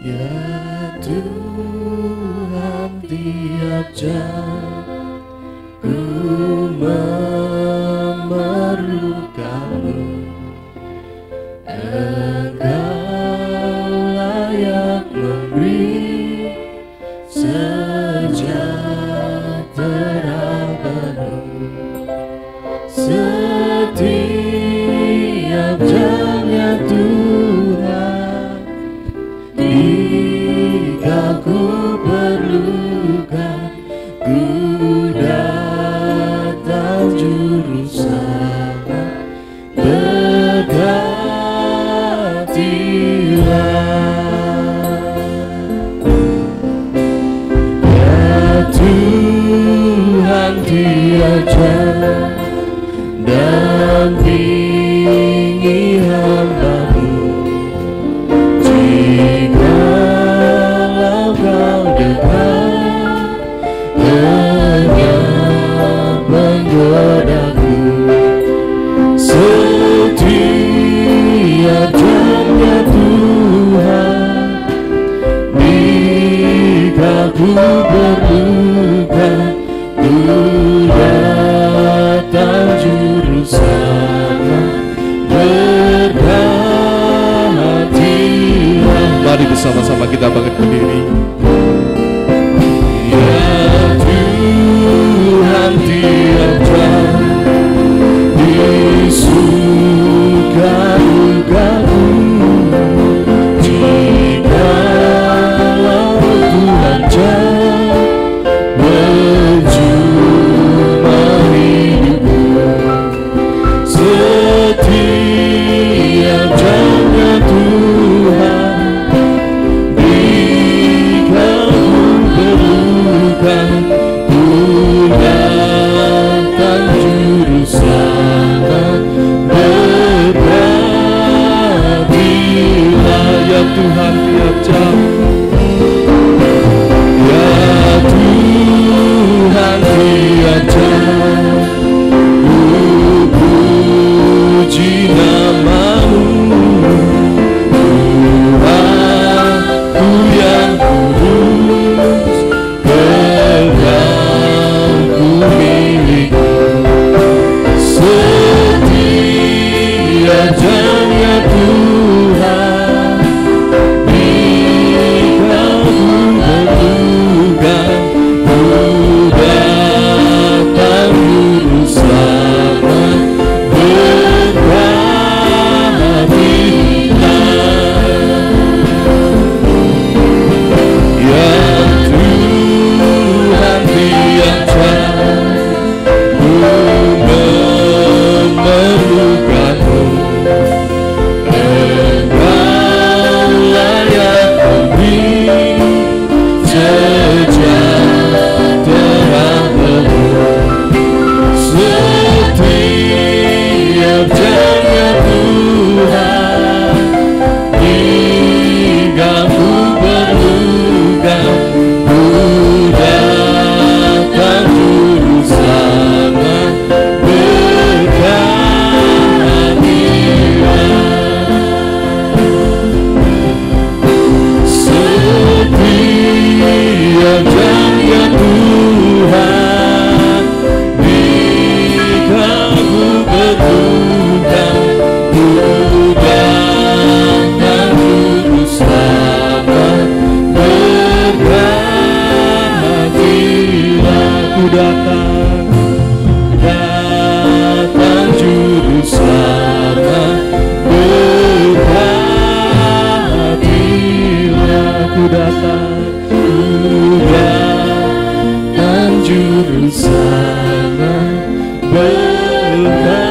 Ya Tuhan, tiap jam ku memerlukan-Mu. Engkau layak memberi sejahtera penuh. Setiap jamnya Tuhan, jika ku perlukan, ku datang juru selamat, berkatilah. Ya Tuhan, tiap jam dampingi hamba-Mu. Jikalau Kau dekat, hendak menggodaku. Setiap jamnya Tuhan, jika ku perlukan, ku datang juru selamat, berkatilah. Mari bersama-sama kita bangkit berdiri. Ya Tuhan, tiap jam disuka dukaku. Jikalau Tuhan jam berjumpa hidupku. Setiap jamnya Tuhan, jika ku perlukan, ku datang juru selamat, berkatilah. Ya Tuhan, tiap jam. Ya Tuhan, tiap jam ku puji nama-Mu. Tuhanku yang kudus, Engkau ku milikku. Setiap jamnya Tuhan, jika ku perlukan, ku datang juru selamat, berkatilah. Ya Tuhan, tiap jam ku memerlukan-Mu. Engkau layak memberi sejahtera penuh. Setiap jamnya Tuhan, jika ku perlukan, ku datang juru selamat, berkatilah. Setiap jamnya Tuhan, jika ku perlukan, ku datang juru selamat, berkatilah. Ku datang juru selamat, berkatilah. Ku datang juru selamat, berkatilah.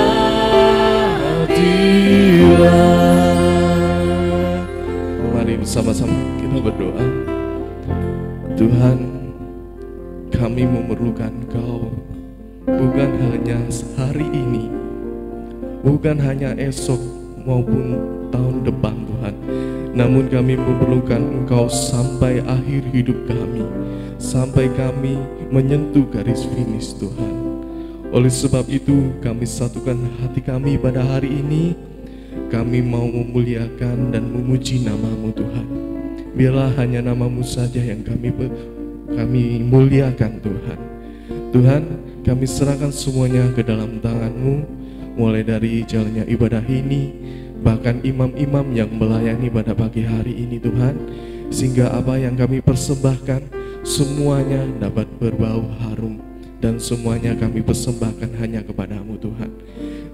Mari bersama-sama kita berdoa. Tuhan, kami memerlukan Engkau, bukan hanya hari ini, bukan hanya esok maupun tahun depan Tuhan, namun kami memerlukan Engkau sampai akhir hidup kami, sampai kami menyentuh garis finish Tuhan. Oleh sebab itu kami satukan hati kami pada hari ini. Kami mau memuliakan dan memuji nama-Mu Tuhan. biarlah hanya nama-Mu saja yang kami muliakan Tuhan. Tuhan, kami serahkan semuanya ke dalam tangan-Mu, mulai dari jalannya ibadah ini, bahkan imam-imam yang melayani pada pagi hari ini Tuhan, sehingga apa yang kami persembahkan semuanya dapat berbau harum, dan semuanya kami persembahkan hanya kepada-Mu Tuhan.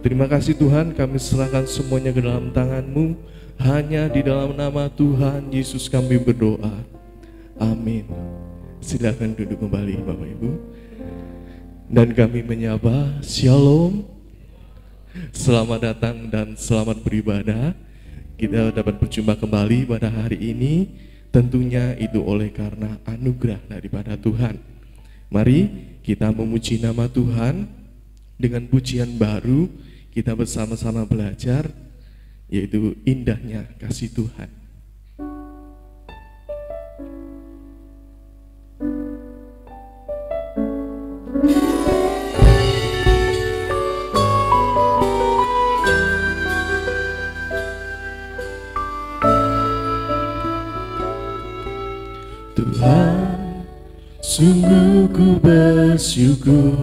Terima kasih Tuhan, kami serahkan semuanya ke dalam tangan-Mu, hanya di dalam nama Tuhan Yesus kami berdoa. Amin. Silakan duduk kembali Bapak Ibu. Dan kami menyapa Shalom, selamat datang dan selamat beribadah. Kita dapat berjumpa kembali pada hari ini, tentunya itu oleh karena anugerah daripada Tuhan. Mari kita memuji nama Tuhan dengan pujian baru. Kita bersama-sama belajar, yaitu indahnya kasih Tuhan. Tuhan, sungguh ku bersyukur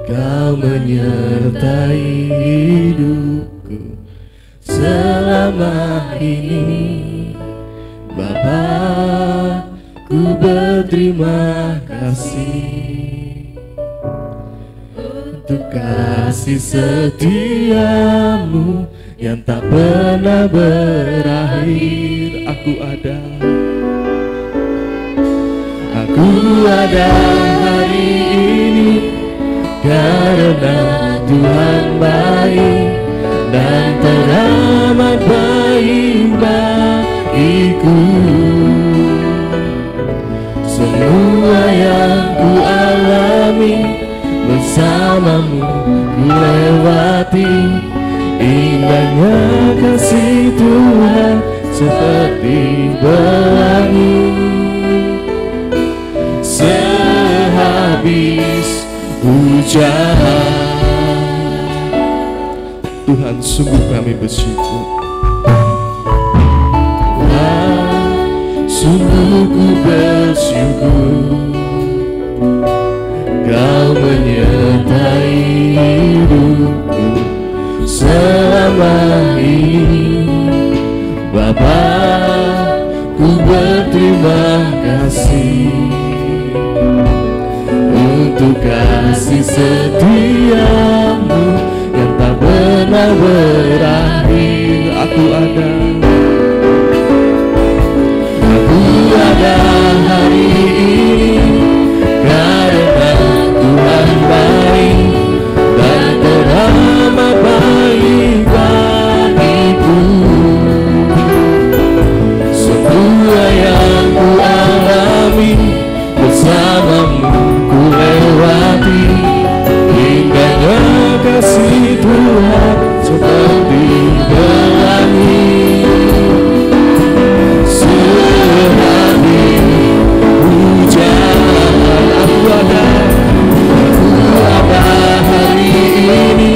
Kau menyertai hidupku selama ini. Bapa, ku berterima kasih untuk kasih setiamu yang tak pernah berakhir. Aku ada hari ini karena Tuhan baik dan teramat baik bagiku. Semua yang ku alami bersamamu ku lewati. Indahnya kasih Tuhan seperti pelangi. Sehabis hujan, Tuhan, sungguh kami bersyukur. Tuhan, sungguh ku bersyukur Kau menyertai hidupku selama ini. Bapa, ku berterima kasih untuk kasih setiamu yang tak pernah berakhir. Aku ada hari ini karena Tuhan baik dan teramat baik bagiku. Semua yang ku alami bersamamu ku lewati. Indahnya kasih Tuhan seperti pelangi. Sehabis hujan, aku ada hari ini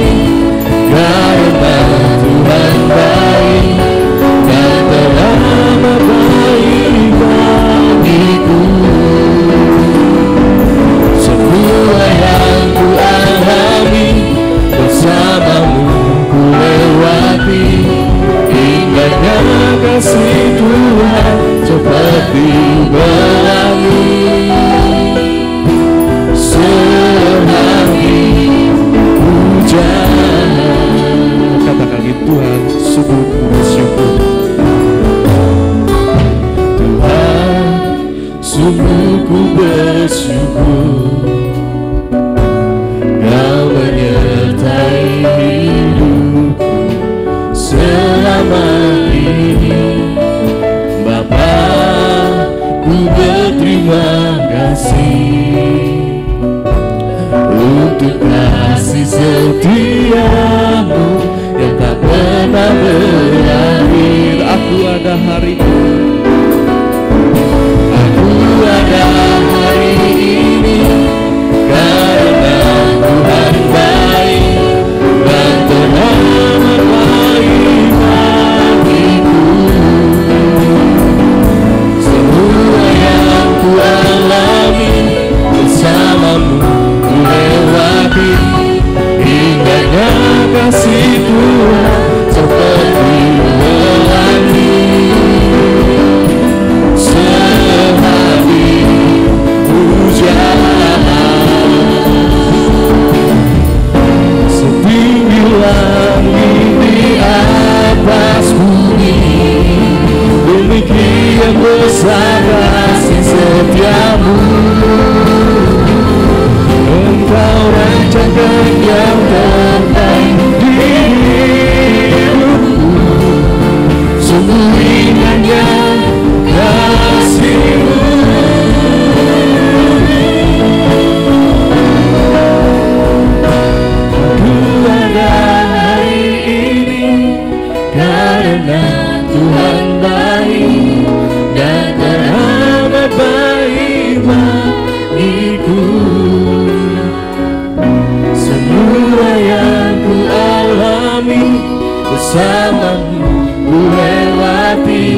karena Tuhan baik dan teramat baik bagiku. Semua yang ku alami bersamamu ku lewati. Indahnya kasih Tuhan seperti pelangi. Sehabis hujan, Katakan itu Tuhan, sungguh ku bersyukur. Tuhan, sungguh ku bersyukur Kau menyertai hidupku selama ini. Bapa, ku berterima kasih untuk kasih setiamu yang tak pernah berakhir. Aku ada hari ini. Aku ada hari ini karena Tuhan baik dan teramat baik bagiku. Engkau rancangkan yang terbaik di hidupku. Sungguh indahnya kasih-Mu. Aku ada hari ini karena Tuhan baik dan teramat baik bagiku. Semua yang ku alami bersama-Mu ku lewati.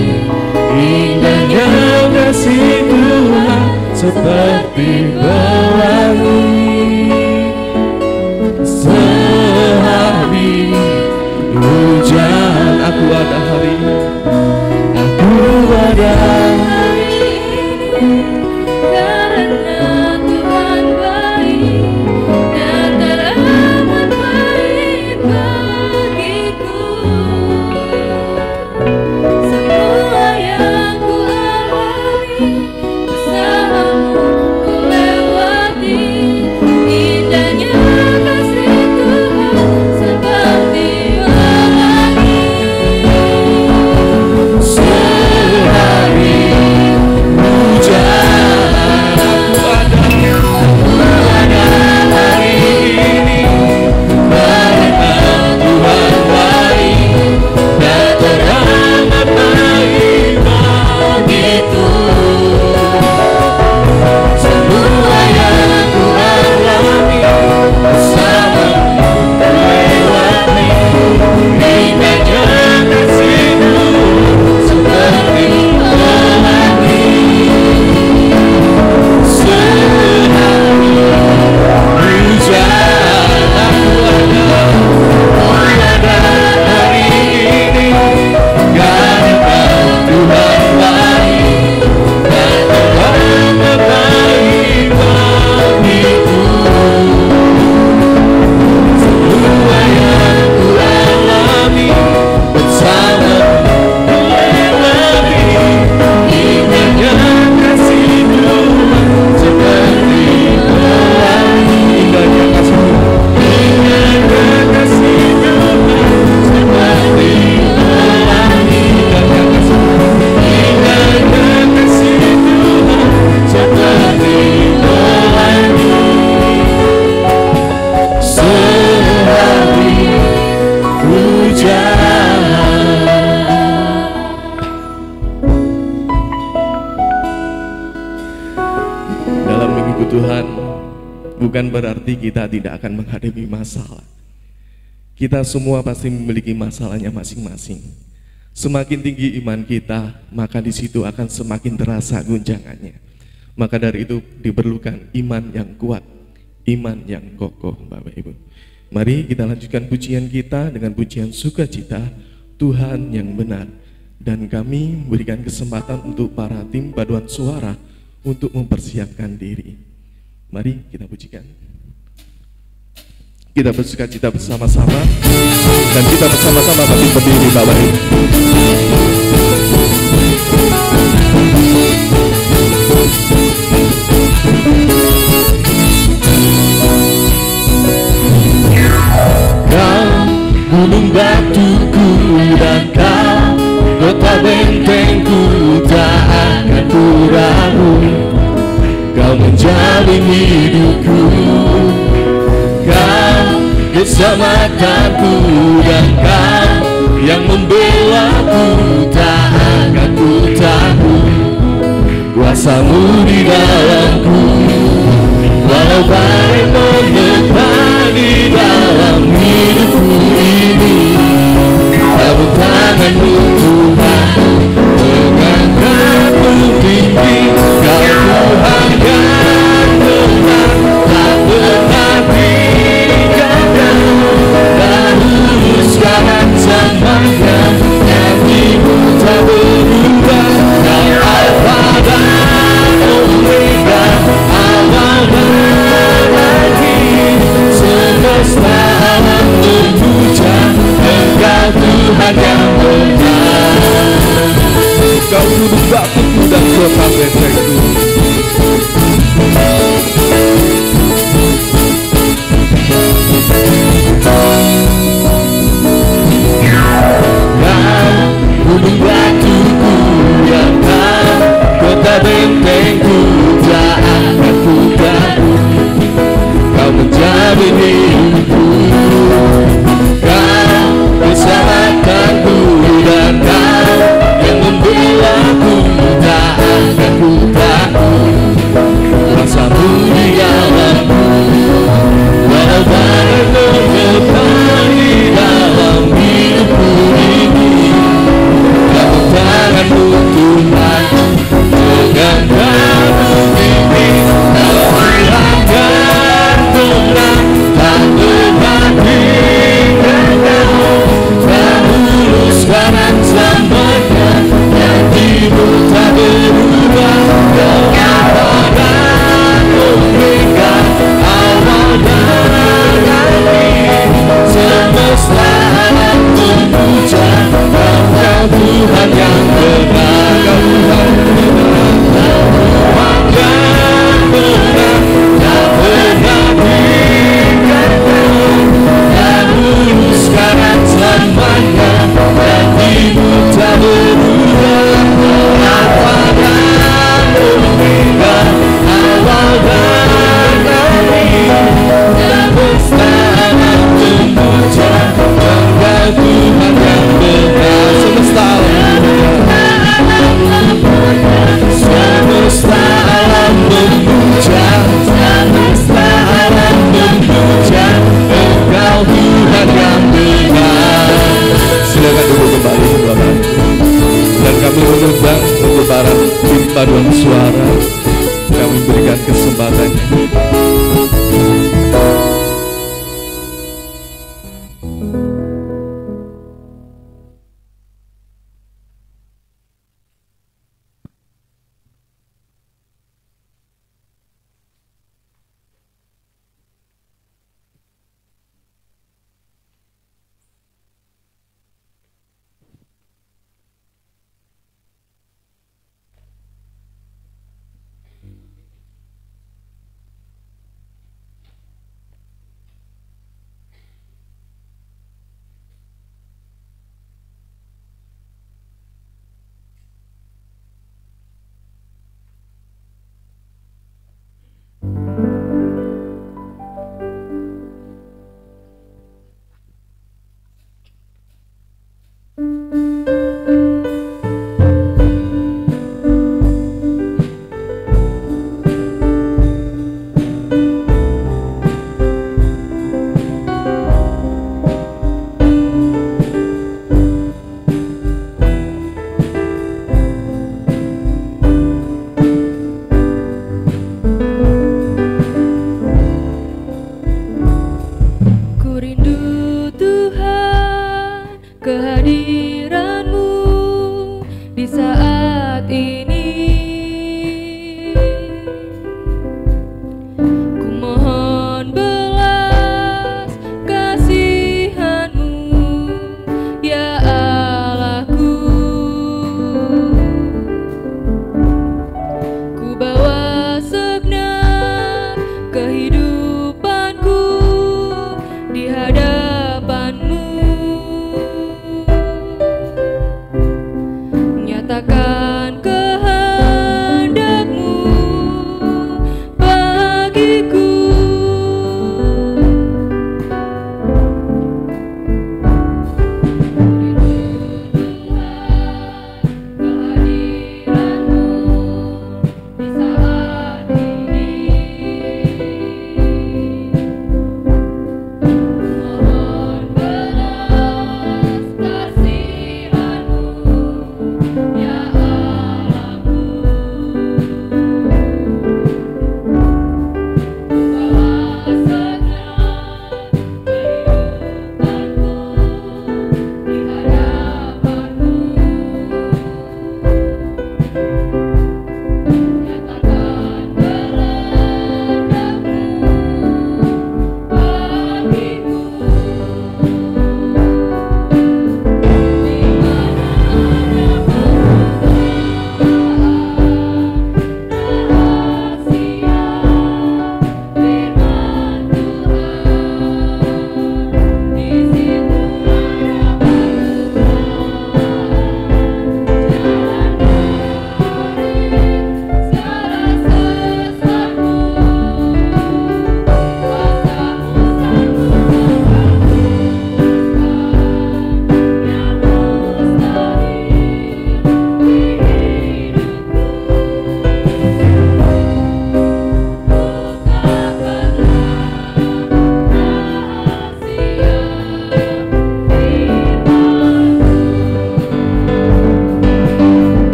Indahnya kasih Tuhan seperti pelangi. Sehari hujan, aku ada hari ini. Aku ada hari ini karena Tuhan baik dan teramat baik bagiku. Semua yang ku alami bersama-Mu ku lewati. Indahnya kasih Tuhan seperti pelangi. sehari hujan. Aku ada hari ini karena Tuhan baik dan teramat baik bagiku. Semua yang ku alami bersama-Mu ku lewati. Indahnya kasih Tuhan seperti pelangi. Sehari hujan, aku ada hari ini karena Tuhan baik dan teramat baik bagiku. Semua yang ku alami bersama-Mu ku lewati. Indahnya kasih Tuhan seperti pelangi. Indahnya kasih Tuhan. Indahnya kasih Tuhan seperti pelangi. Indahnya kasih Tuhan. Indahnya kasih Tuhan seperti pelangi. Sehari hujan. Dalam mengikut Tuhan bukan berarti kita tidak akan menghadapi masalah. Kita semua pasti memiliki masalahnya masing-masing. Semakin tinggi iman kita, maka di situ akan semakin terasa guncangannya. Maka dari itu diperlukan iman yang kuat, iman yang kokoh, Bapak Ibu. Mari kita lanjutkan pujian kita dengan pujian sukacita, Tuhan yang benar. Dan kami berikan kesempatan untuk para tim paduan suara untuk mempersiapkan diri. Mari kita pujikan. Kita bersukacita bersama-sama dan kita bersama-sama bangkit berdiri, Bapak Ibu. Kau gunung batuku dan Kau kota bentengku, tak akan ku ragu. Kau menjamin hidupku, Kau keselamatanku, dan Kau yang membelaku, tak akan ku takut. Kuasa-Mu di dalamku, walau badai menerpa di dalam hidupku ini. Tabur tangan-Mu Tuhan, mengangkatku tinggi. Kau Tuhan yang benar, tak pernah tinggalkan. Dahulu sekarang selamanya, janji-Mu tak berubah. Kau Alfa dan Omega, awal dan akhir. Semesta alam memuja Engkau Tuhan yang benar. Kau gunung batuku dan kota bentengku, paduan suara kami berikan kesempatannya. Katakan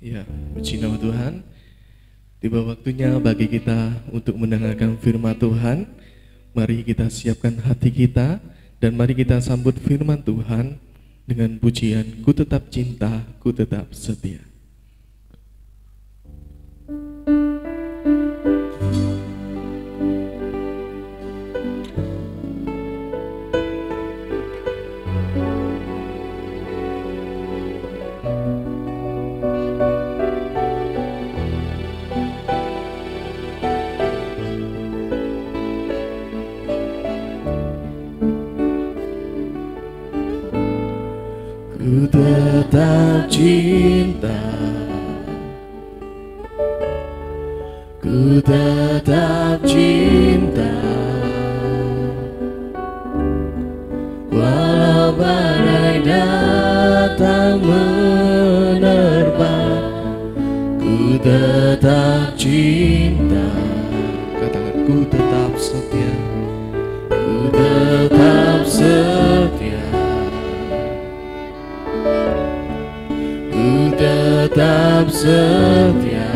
Ya, puji nama Tuhan. Tiba waktunya bagi kita untuk mendengarkan firman Tuhan. Mari kita siapkan hati kita dan mari kita sambut firman Tuhan dengan pujian Ku Tetap Cinta, Ku Tetap Setia. Ku tetap cinta, ku tetap cinta, walau badai datang menerpa. Ku tetap cinta, katakan ku tetap setia, ku tetap setia. Tetap setia,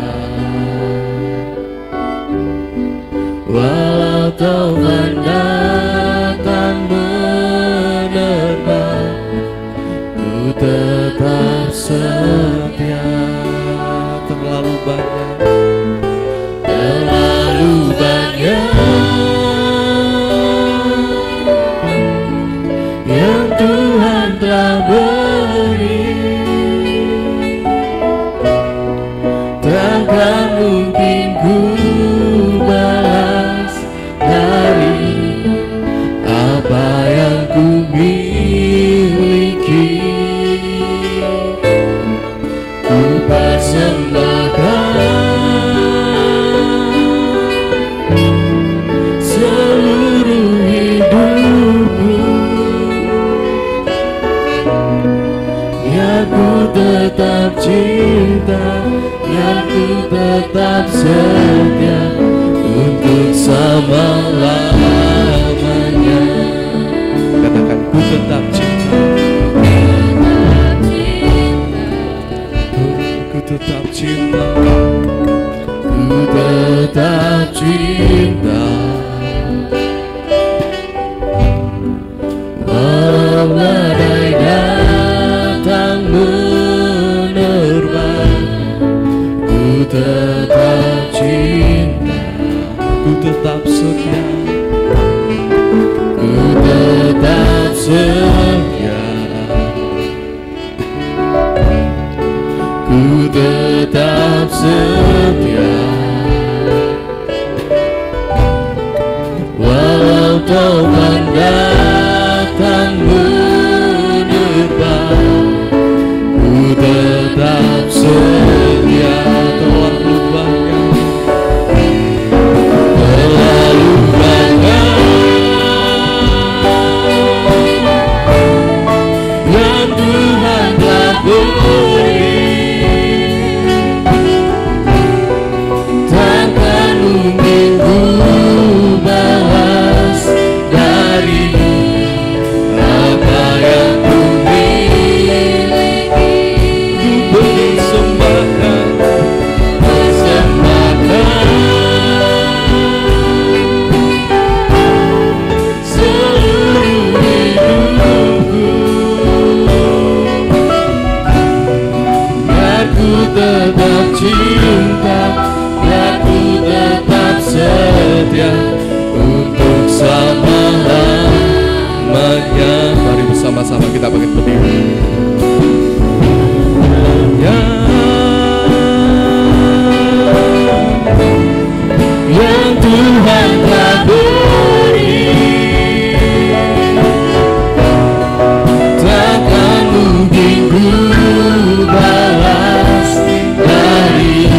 walau taufan datang menerpa. Ku tetap setia. Terlalu banyak yang Tuhan telah beri. Takkan mungkin ku balas dari apa yang ku miliki. Ku persembahkan seluruh hidupku, ya ku tetap cinta, ya ku tetap setia untuk selama-lamanya. Katakan ku tetap cinta, ku tetap cinta, ku tetap cinta, walau badai datang menerpa. Ku tetap cinta, ku tetap setia, ku tetap setia, ku tetap setia, walau taufan datang menerpa. Ku tetap setia. Sama-sama kita bangkit berdiri. Yang Tuhan telah beri, takkan mungkin ku balas dari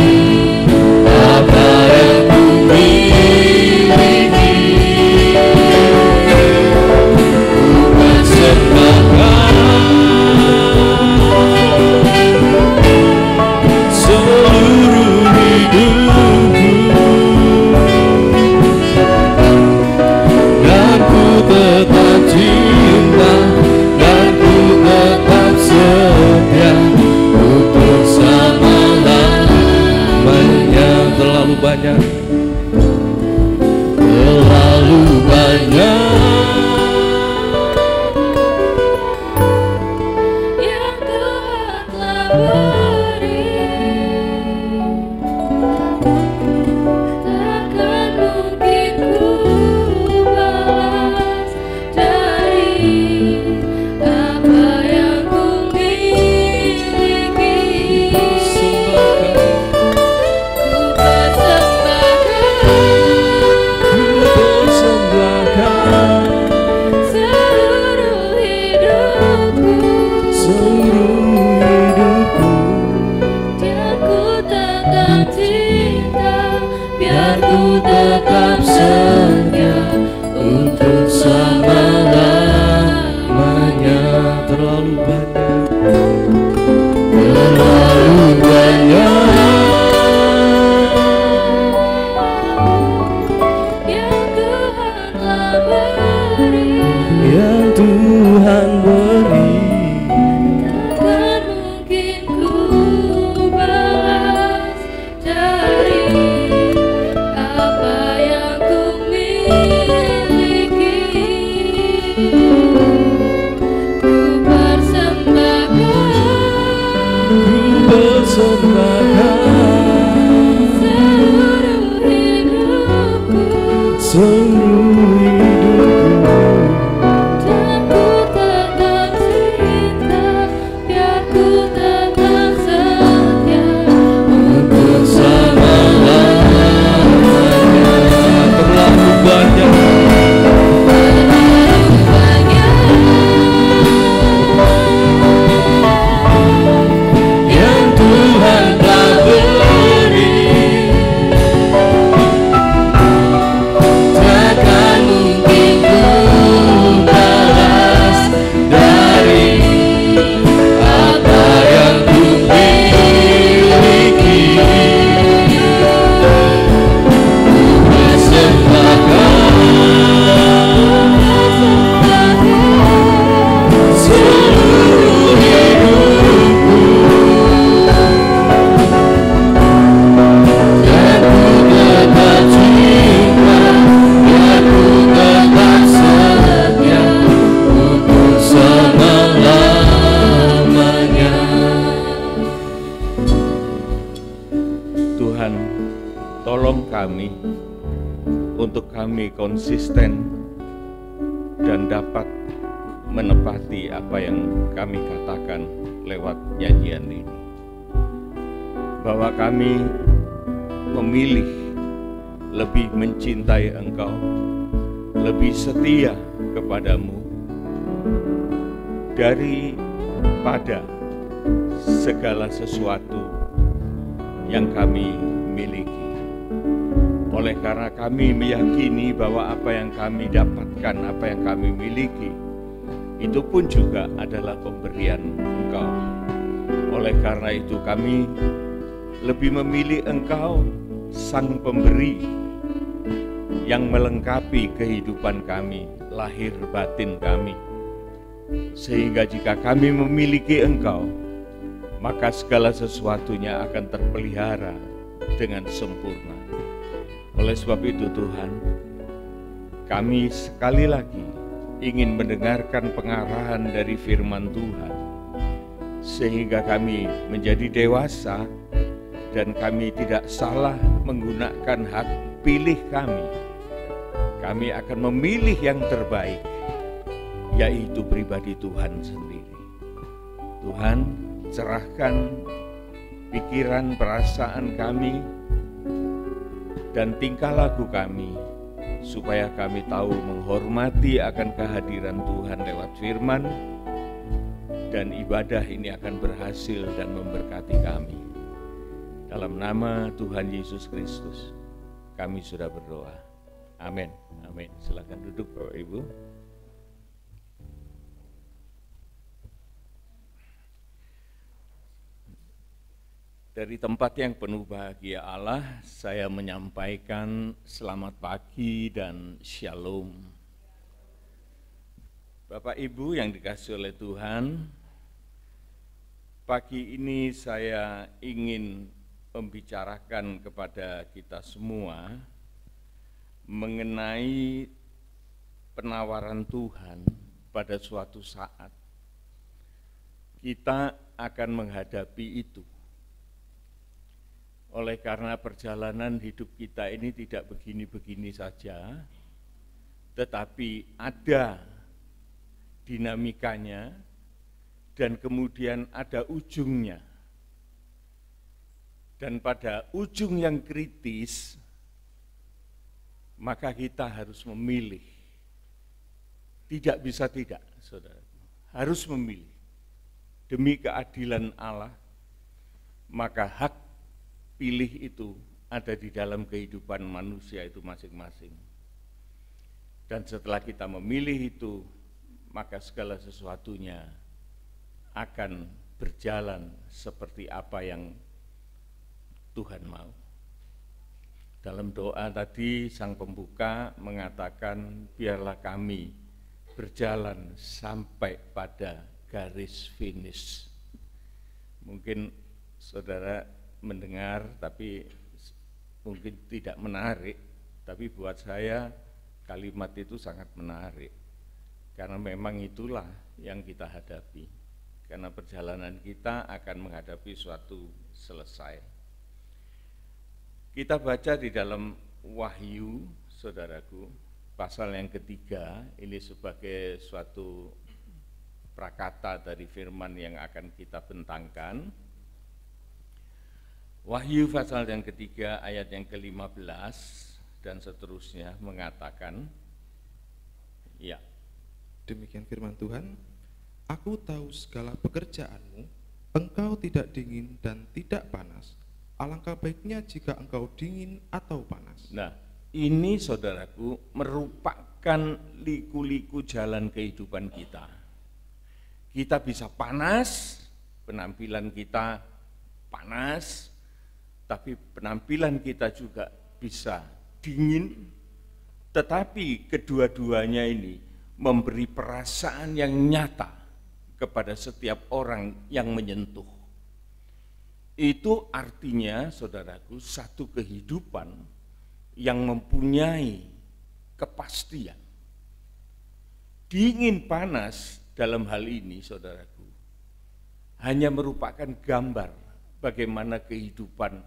apa yang ku miliki. Ku persembahkan terlalu banyak, terlalu banyak. Yang Tuhan telah beri, takkan mungkin ku balas dari apa yang ku miliki. Ku persembahkan seluruh hidupku, biar ku tetap cinta, biar ku tetap setia untuk selama-lamanya. Terlalu banyak, Terlalu banyak yang Tuhan telah beri, yang Tuhan beri. takkan mungkin ku balas dari apa yang ku miliki. Ku persembahkan seluruh hidupku, dan ku tetap cinta, biar ku tetap setia untuk selama-lamanya. Terlalu banyak, Terlalu banyak yang Tuhan telah beri, takkan mungkin ku balas dari apa yang ku miliki. Persembahkan seluruh hidupku, dan ku tetap cinta, biar ku tetap setia untuk selama-lamanya. Tuhan, tolong kami untuk kami konsisten dan dapat menepati apa yang kami katakan lewat nyanyian ini. Bahwa kami memilih lebih mencintai Engkau, lebih setia kepadamu daripada segala sesuatu yang kami miliki. Oleh karena kami meyakini bahwa apa yang kami dapatkan, apa yang kami miliki, itu pun juga adalah pemberian Engkau. Oleh karena itu kami lebih memilih Engkau, Sang Pemberi, yang melengkapi kehidupan kami, lahir batin kami. Sehingga jika kami memiliki Engkau, maka segala sesuatunya akan terpelihara dengan sempurna. Oleh sebab itu Tuhan, kami sekali lagi ingin mendengarkan pengarahan dari firman Tuhan, sehingga kami menjadi dewasa dan kami tidak salah menggunakan hak pilih kami. Kami akan memilih yang terbaik, yaitu pribadi Tuhan sendiri. Tuhan, cerahkan pikiran, perasaan kami, dan tingkah laku kami, supaya kami tahu menghormati akan kehadiran Tuhan lewat firman, dan ibadah ini akan berhasil dan memberkati kami. Dalam nama Tuhan Yesus Kristus, kami sudah berdoa. Amin. Amin. Silakan duduk Bapak Ibu. Dari tempat yang penuh bahagia Allah, saya menyampaikan selamat pagi dan shalom. Bapak Ibu yang dikasihi oleh Tuhan, pagi ini saya ingin membicarakan kepada kita semua mengenai penawaran Tuhan pada suatu saat. Kita akan menghadapi itu. Oleh karena perjalanan hidup kita ini tidak begini-begini saja, tetapi ada dinamikanya dan kemudian ada ujungnya. Dan pada ujung yang kritis, maka kita harus memilih. Tidak bisa tidak, saudara. Harus memilih. Demi keadilan Allah, maka hak pilih itu ada di dalam kehidupan manusia itu masing-masing. Dan setelah kita memilih itu, maka segala sesuatunya akan berjalan seperti apa yang Tuhan mau. Dalam doa tadi sang pembuka mengatakan, biarlah kami berjalan sampai pada garis finish. Mungkin saudara mendengar tapi mungkin tidak menarik, tapi buat saya kalimat itu sangat menarik. Karena memang itulah yang kita hadapi. Karena perjalanan kita akan menghadapi suatu selesai. Kita baca di dalam Wahyu, saudaraku, pasal yang ketiga, ini sebagai suatu prakata dari firman yang akan kita bentangkan. Wahyu pasal yang ketiga, ayat yang ke-15 dan seterusnya mengatakan, ya. Demikian firman Tuhan, aku tahu segala pekerjaanmu, engkau tidak dingin dan tidak panas. Alangkah baiknya jika engkau dingin atau panas. Nah, ini saudaraku merupakan liku-liku jalan kehidupan kita. Kita bisa panas, penampilan kita panas, tapi penampilan kita juga bisa dingin, tetapi kedua-duanya ini memberi perasaan yang nyata kepada setiap orang yang menyentuh. Itu artinya, saudaraku, satu kehidupan yang mempunyai kepastian. Dingin panas dalam hal ini, saudaraku, hanya merupakan gambar bagaimana kehidupan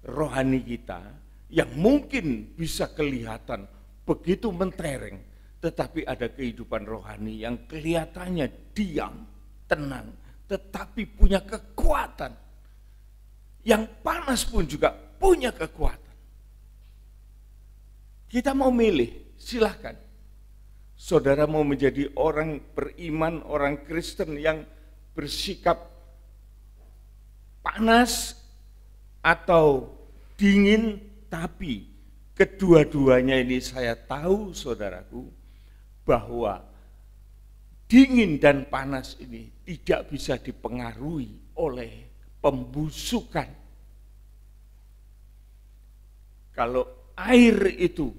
rohani kita yang mungkin bisa kelihatan begitu mentereng, tetapi ada kehidupan rohani yang kelihatannya diam, tenang, tetapi punya kekuatan. Yang panas pun juga punya kekuatan. Kita mau milih, silahkan. Saudara mau menjadi orang beriman, orang Kristen yang bersikap panas atau dingin, tapi kedua-duanya ini saya tahu, saudaraku, bahwa dingin dan panas ini tidak bisa dipengaruhi oleh pembusukan. Kalau air itu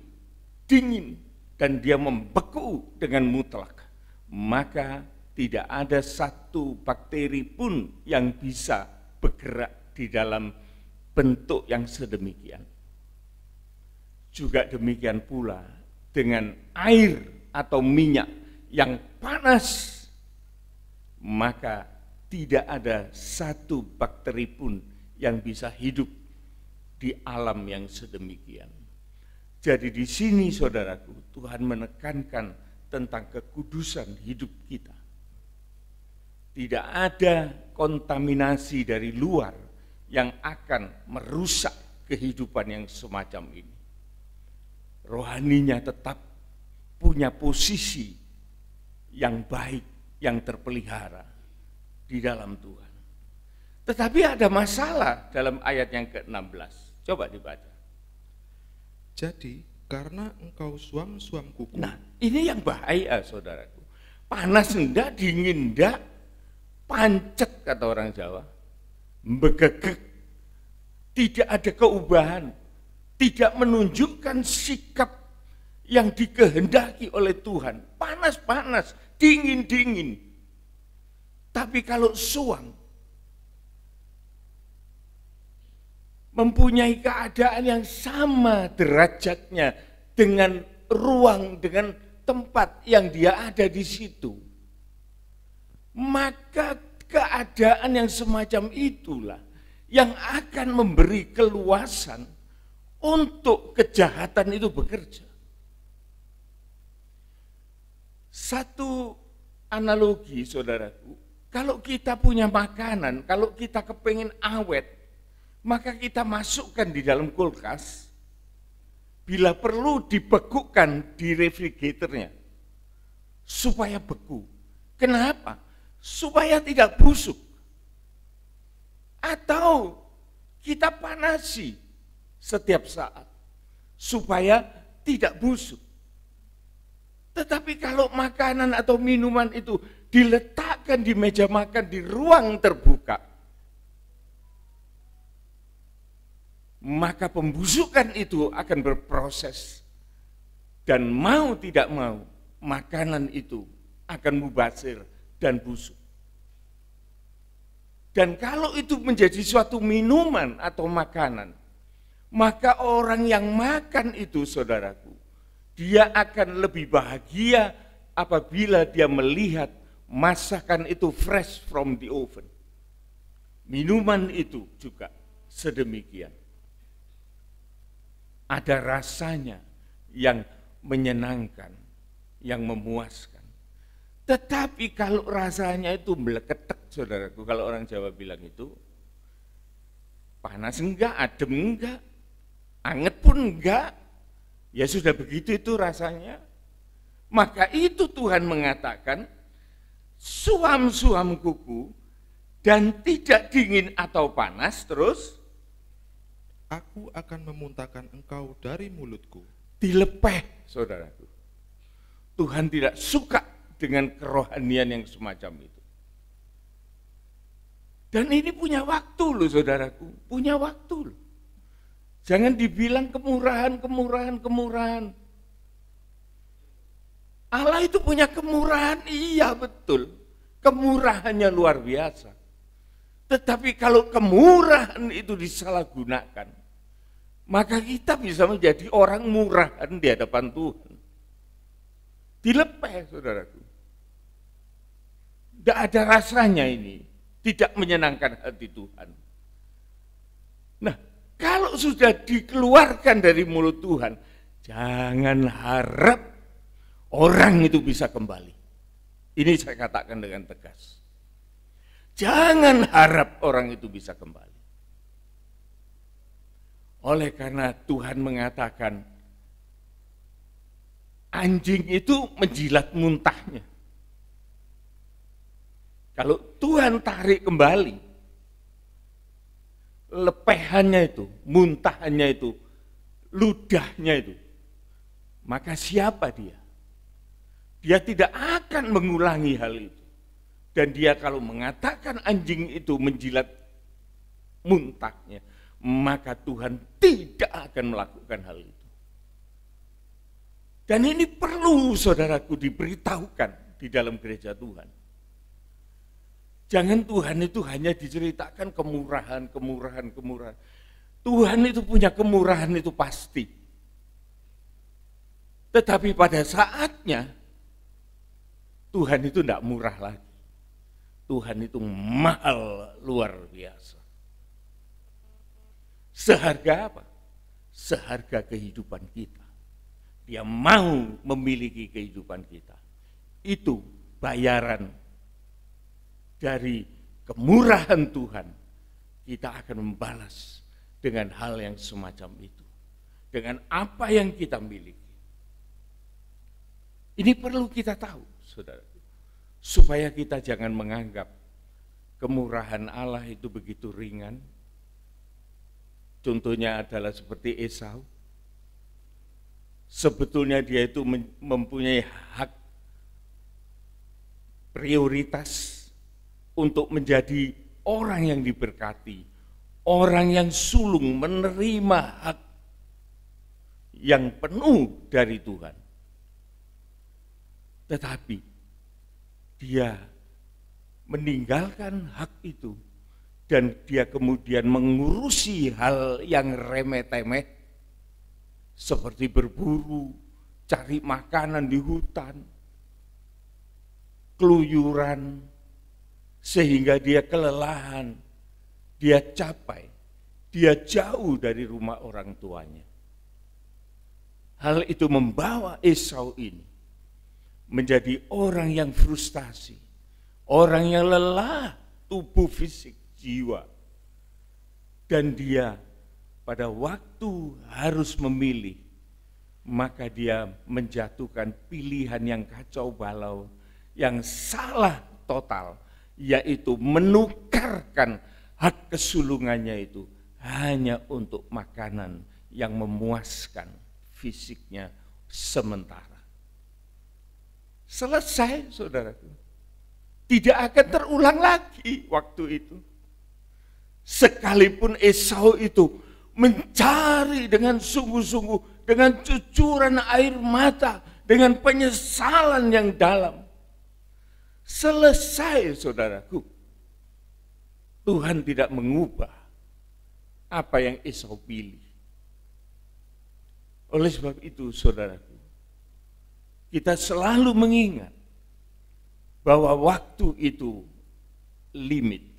dingin dan dia membeku dengan mutlak, maka tidak ada satu bakteri pun yang bisa bergerak di dalam bentuk yang sedemikian. Juga demikian pula dengan air atau minyak yang panas, maka tidak ada satu bakteri pun yang bisa hidup di alam yang sedemikian. Jadi di sini, saudaraku, Tuhan menekankan tentang kekudusan hidup kita. Tidak ada kontaminasi dari luar yang akan merusak kehidupan yang semacam ini. Rohaninya tetap punya posisi yang baik, yang terpelihara di dalam Tuhan. Tetapi ada masalah dalam ayat yang ke-16. Coba dibaca. Jadi, karena engkau suam-suam kuku. Nah, ini yang bahaya, saudaraku. Panas enggak, dingin enggak, pancet kata orang Jawa. Begegek. Tidak ada keubahan. Tidak menunjukkan sikap yang dikehendaki oleh Tuhan. Panas-panas, dingin-dingin. Tapi kalau suam, mempunyai keadaan yang sama derajatnya dengan ruang, dengan tempat yang dia ada di situ, maka keadaan yang semacam itulah yang akan memberi keluasan untuk kejahatan itu bekerja. Satu analogi, saudaraku, kalau kita punya makanan, kalau kita kepingin awet, maka kita masukkan di dalam kulkas, bila perlu dibekukan di refrigeratornya, supaya beku. Kenapa? Supaya tidak busuk. Atau kita panasi setiap saat, supaya tidak busuk. Tetapi kalau makanan atau minuman itu diletakkan di meja makan di ruang terbuka, maka pembusukan itu akan berproses. Dan mau tidak mau, makanan itu akan mubazir dan busuk. Dan kalau itu menjadi suatu minuman atau makanan, maka orang yang makan itu, saudaraku, dia akan lebih bahagia apabila dia melihat masakan itu fresh from the oven. Minuman itu juga sedemikian. Ada rasanya yang menyenangkan, yang memuaskan. Tetapi kalau rasanya itu meleketek, saudaraku, kalau orang Jawa bilang itu, panas enggak, adem enggak, anget pun enggak, ya sudah begitu itu rasanya. Maka itu Tuhan mengatakan, suam-suam kuku dan tidak dingin atau panas, terus Aku akan memuntahkan engkau dari mulutku. dilepeh, saudaraku. Tuhan tidak suka dengan kerohanian yang semacam itu. Dan ini punya waktu loh, saudaraku, punya waktu loh. Jangan dibilang kemurahan. Allah itu punya kemurahan, iya betul. Kemurahannya luar biasa. Tetapi kalau kemurahan itu disalahgunakan, maka kita bisa menjadi orang murahan di hadapan Tuhan. Dilepeh, saudaraku. Tidak ada rasanya ini, tidak menyenangkan hati Tuhan. Nah, kalau sudah dikeluarkan dari mulut Tuhan, jangan harap orang itu bisa kembali. Ini saya katakan dengan tegas. Jangan harap orang itu bisa kembali. Oleh karena Tuhan mengatakan, anjing itu menjilat muntahnya. Kalau Tuhan tarik kembali, lepehannya itu, muntahannya itu, ludahnya itu, maka siapa dia? Dia tidak akan mengulangi hal itu. Dan dia kalau mengatakan anjing itu menjilat muntahnya, maka Tuhan tidak akan melakukan hal itu. Dan ini perlu, saudaraku, diberitahukan di dalam gereja Tuhan. Jangan Tuhan itu hanya diceritakan kemurahan. Tuhan itu punya kemurahan itu pasti. Tetapi pada saatnya, Tuhan itu tidak murah lagi. Tuhan itu mahal luar biasa. Seharga apa? Seharga kehidupan kita. Dia mau memiliki kehidupan kita. Itu bayaran dari kemurahan Tuhan. Kita akan membalas dengan hal yang semacam itu. Dengan apa yang kita miliki. Ini perlu kita tahu, saudara. Supaya kita jangan menganggap kemurahan Allah itu begitu ringan. Contohnya adalah seperti Esau. Sebetulnya dia itu mempunyai hak prioritas untuk menjadi orang yang diberkati, orang yang sulung menerima hak yang penuh dari Tuhan. Tetapi dia meninggalkan hak itu dan dia kemudian mengurusi hal yang remeh-temeh seperti berburu, cari makanan di hutan, keluyuran, sehingga dia kelelahan, dia capai, dia jauh dari rumah orang tuanya. Hal itu membawa Esau ini menjadi orang yang frustasi, orang yang lelah tubuh, fisik, jiwa. Dan dia pada waktu harus memilih, maka dia menjatuhkan pilihan yang kacau balau, yang salah total, yaitu menukarkan hak kesulungannya itu hanya untuk makanan yang memuaskan fisiknya sementara. Selesai, saudaraku. Tidak akan terulang lagi waktu itu. Sekalipun Esau itu mencari dengan sungguh-sungguh, dengan cucuran air mata, dengan penyesalan yang dalam. Selesai, saudaraku. Tuhan tidak mengubah apa yang Esau pilih. Oleh sebab itu, saudaraku, kita selalu mengingat bahwa waktu itu limit.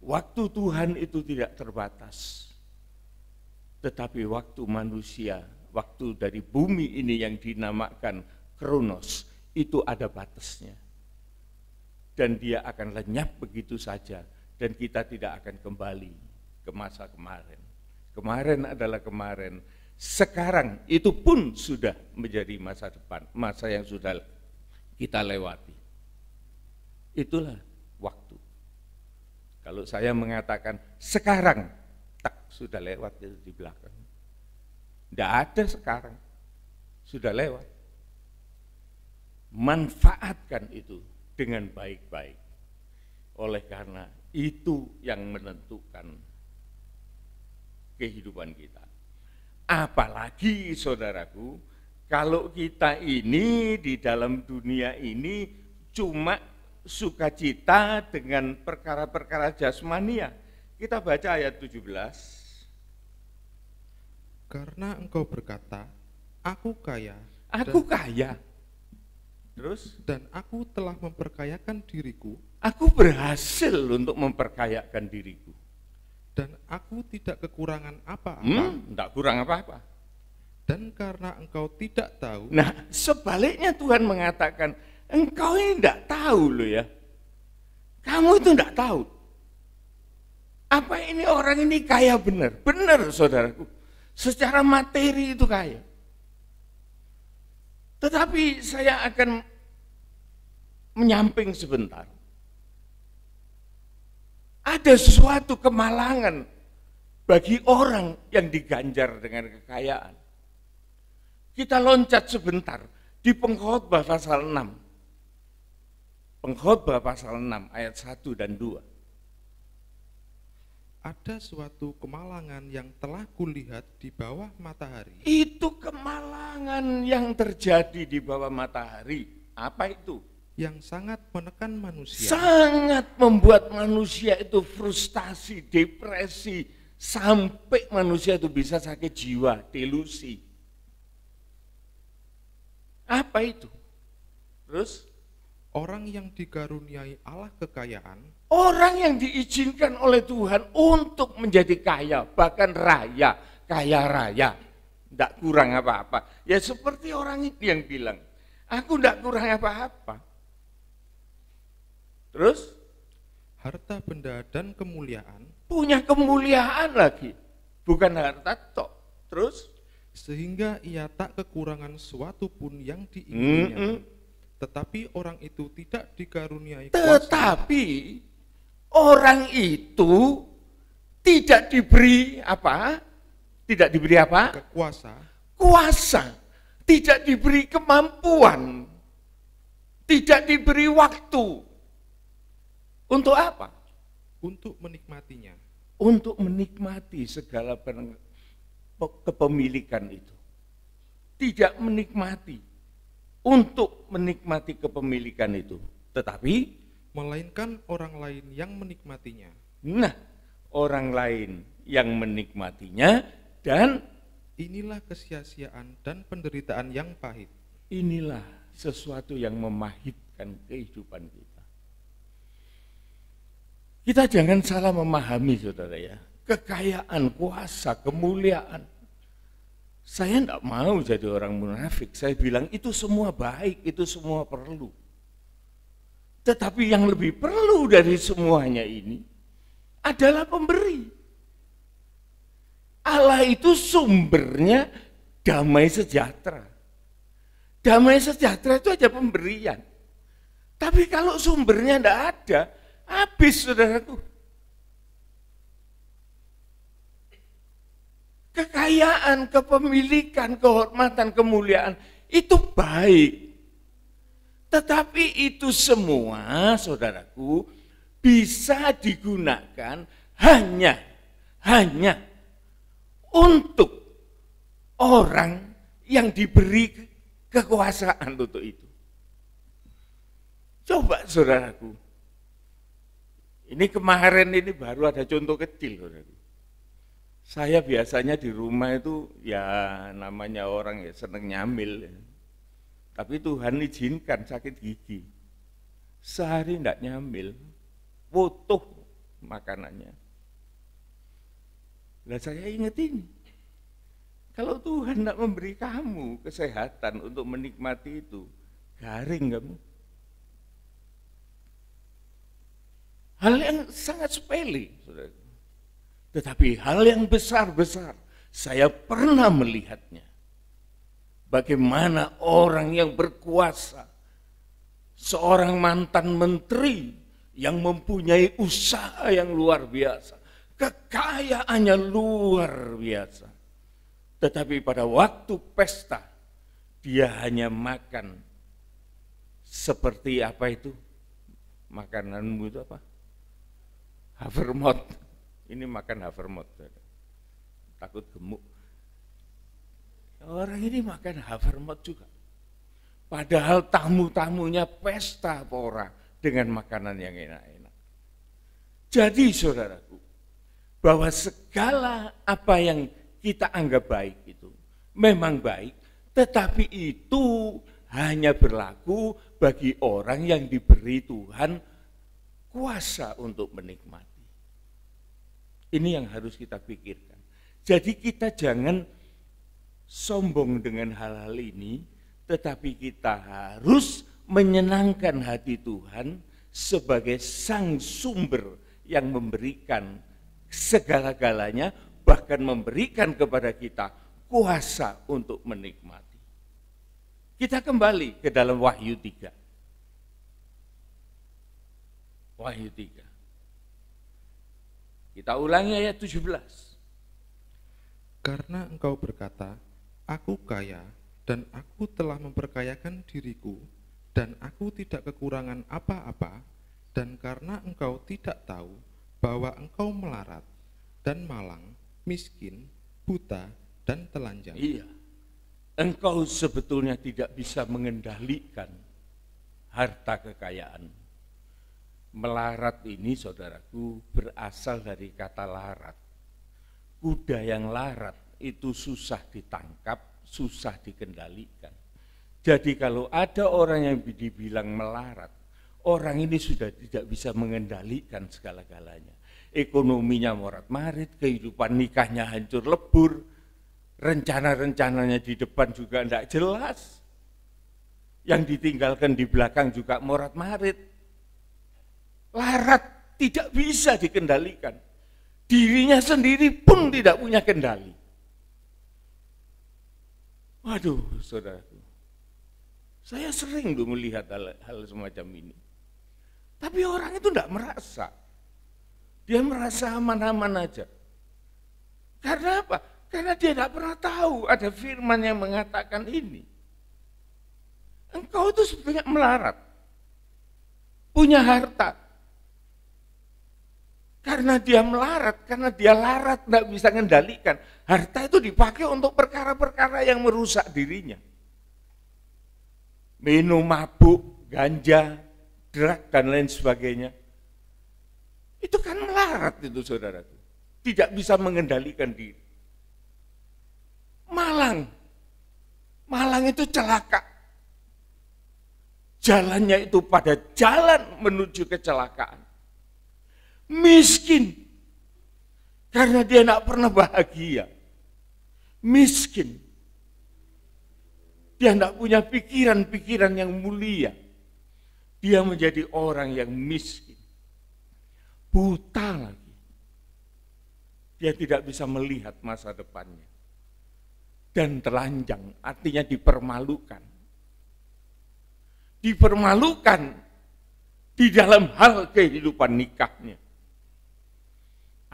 Waktu Tuhan itu tidak terbatas. Tetapi waktu manusia, waktu dari bumi ini yang dinamakan Kronos, itu ada batasnya. Dan dia akan lenyap begitu saja, dan kita tidak akan kembali ke masa kemarin. Kemarin adalah kemarin, sekarang itu pun sudah menjadi masa depan, masa yang sudah kita lewati. Itulah waktu. Kalau saya mengatakan sekarang, tak, sudah lewat itu di belakang. Tidak ada sekarang, sudah lewat. Manfaatkan itu dengan baik-baik. Oleh karena itu yang menentukan kehidupan kita. Apalagi, saudaraku, kalau kita ini di dalam dunia ini cuma sukacita dengan perkara-perkara jasmania. Kita baca ayat 17. Karena engkau berkata, aku kaya. Aku kaya. Terus? Dan aku telah memperkayakan diriku. Aku berhasil untuk memperkayakan diriku. Dan aku tidak kekurangan apa-apa. Tidak kurang apa-apa. Dan karena engkau tidak tahu. Nah, sebaliknya Tuhan mengatakan, engkau ini tidak tahu loh ya. Kamu itu tidak tahu. Apa ini orang ini kaya benar? Benar, saudaraku. Secara materi itu kaya. Tetapi saya akan menyamping sebentar. Ada sesuatu kemalangan bagi orang yang diganjar dengan kekayaan. Kita loncat sebentar di Pengkhotbah pasal 6. Pengkhotbah pasal 6 ayat 1 dan 2. Ada suatu kemalangan yang telah kulihat di bawah matahari. Itu kemalangan yang terjadi di bawah matahari. Apa itu? Yang sangat menekan manusia. Sangat membuat manusia itu frustasi, depresi, sampai manusia itu bisa sakit jiwa, delusi. Apa itu? Terus? Orang yang dikaruniai Allah kekayaan. Orang yang diizinkan oleh Tuhan untuk menjadi kaya, bahkan raya, kaya raya. Tidak kurang apa-apa. Ya seperti orang itu yang bilang, aku tidak kurang apa-apa. Terus? Harta benda dan kemuliaan. Punya kemuliaan lagi. Bukan harta tok. Terus? Sehingga ia tak kekurangan suatu pun yang diingininya. Tetapi orang itu tidak dikaruniai kuasa. Tetapi orang itu tidak diberi apa? Tidak diberi apa? Kuasa. Tidak diberi kemampuan. Tidak diberi waktu. Untuk apa? Untuk menikmatinya. Untuk menikmati segala kepemilikan itu. Tidak menikmati. Untuk menikmati kepemilikan itu. Tetapi melainkan orang lain yang menikmatinya. Nah, orang lain yang menikmatinya, dan inilah kesia-siaan dan penderitaan yang pahit. inilah sesuatu yang memahitkan kehidupan kita. Kita jangan salah memahami, saudara ya. Kekayaan, kuasa, kemuliaan. Saya tidak mau jadi orang munafik. Saya bilang itu semua baik, itu semua perlu. Tetapi yang lebih perlu dari semuanya ini adalah pemberi. Allah itu sumbernya damai sejahtera. Damai sejahtera itu aja pemberian. Tapi kalau sumbernya tidak ada, habis saudaraku. Kekayaan, kepemilikan, kehormatan, kemuliaan itu baik. Tetapi itu semua, saudaraku, bisa digunakan hanya untuk orang yang diberi kekuasaan untuk itu. Coba saudaraku, ini kemarin ini baru ada contoh kecil, saudaraku. Saya biasanya di rumah itu ya namanya orang ya seneng nyamil. Tapi Tuhan izinkan sakit gigi. Sehari enggak nyamil, utuh makanannya. Lah saya ingat ini. Kalau Tuhan enggak memberi kamu kesehatan untuk menikmati itu, garing kamu. Hal yang sangat sepele, saudara. Tetapi hal yang besar-besar, saya pernah melihatnya. Bagaimana orang yang berkuasa, seorang mantan menteri yang mempunyai usaha yang luar biasa, kekayaannya luar biasa. Tetapi pada waktu pesta, dia hanya makan seperti apa itu? Makananmu itu apa? Havermont. Ini makan Havermont, takut gemuk. Orang ini makan Havermont juga. Padahal tamu-tamunya pesta pora dengan makanan yang enak-enak. Jadi saudaraku, bahwa segala apa yang kita anggap baik itu memang baik, tetapi itu hanya berlaku bagi orang yang diberi Tuhan kuasa untuk menikmati. Ini yang harus kita pikirkan. Jadi kita jangan sombong dengan hal-hal ini, tetapi kita harus menyenangkan hati Tuhan sebagai sang sumber yang memberikan segala-galanya, bahkan memberikan kepada kita kuasa untuk menikmati. Kita kembali ke dalam Wahyu 3. Wahyu 3. Kita ulangi ayat 17. Karena engkau berkata, aku kaya dan aku telah memperkayakan diriku dan aku tidak kekurangan apa-apa, dan karena engkau tidak tahu bahwa engkau melarat dan malang, miskin, buta, dan telanjang. Iya, engkau sebetulnya tidak bisa mengendalikan harta kekayaan. Melarat ini, saudaraku, berasal dari kata larat. Kuda yang larat itu susah ditangkap, susah dikendalikan. Jadi kalau ada orang yang dibilang melarat, orang ini sudah tidak bisa mengendalikan segala-galanya. Ekonominya morat-marit, kehidupan nikahnya hancur lebur, rencana-rencananya di depan juga tidak jelas, yang ditinggalkan di belakang juga morat-marit. Larat, tidak bisa dikendalikan. Dirinya sendiri pun tidak punya kendali. Waduh, saudaraku. Saya sering melihat hal semacam ini. Tapi orang itu tidak merasa. Dia merasa aman-aman aja. Karena apa? Karena dia tidak pernah tahu ada firman yang mengatakan ini. Engkau itu sebetulnya melarat. Punya harta. Karena dia melarat, karena dia larat, tidak bisa mengendalikan. Harta itu dipakai untuk perkara-perkara yang merusak dirinya. Minum, mabuk, ganja, drug, dan lain sebagainya. Itu kan melarat itu saudaraku. Tidak bisa mengendalikan diri. Malang itu celaka. Jalannya itu pada jalan menuju kecelakaan. Miskin. Karena dia tidak pernah bahagia. Miskin. Dia tidak punya pikiran-pikiran yang mulia. Dia menjadi orang yang miskin. Buta lagi. Dia tidak bisa melihat masa depannya. Dan telanjang, artinya dipermalukan. Dipermalukan di dalam hal kehidupan nikahnya.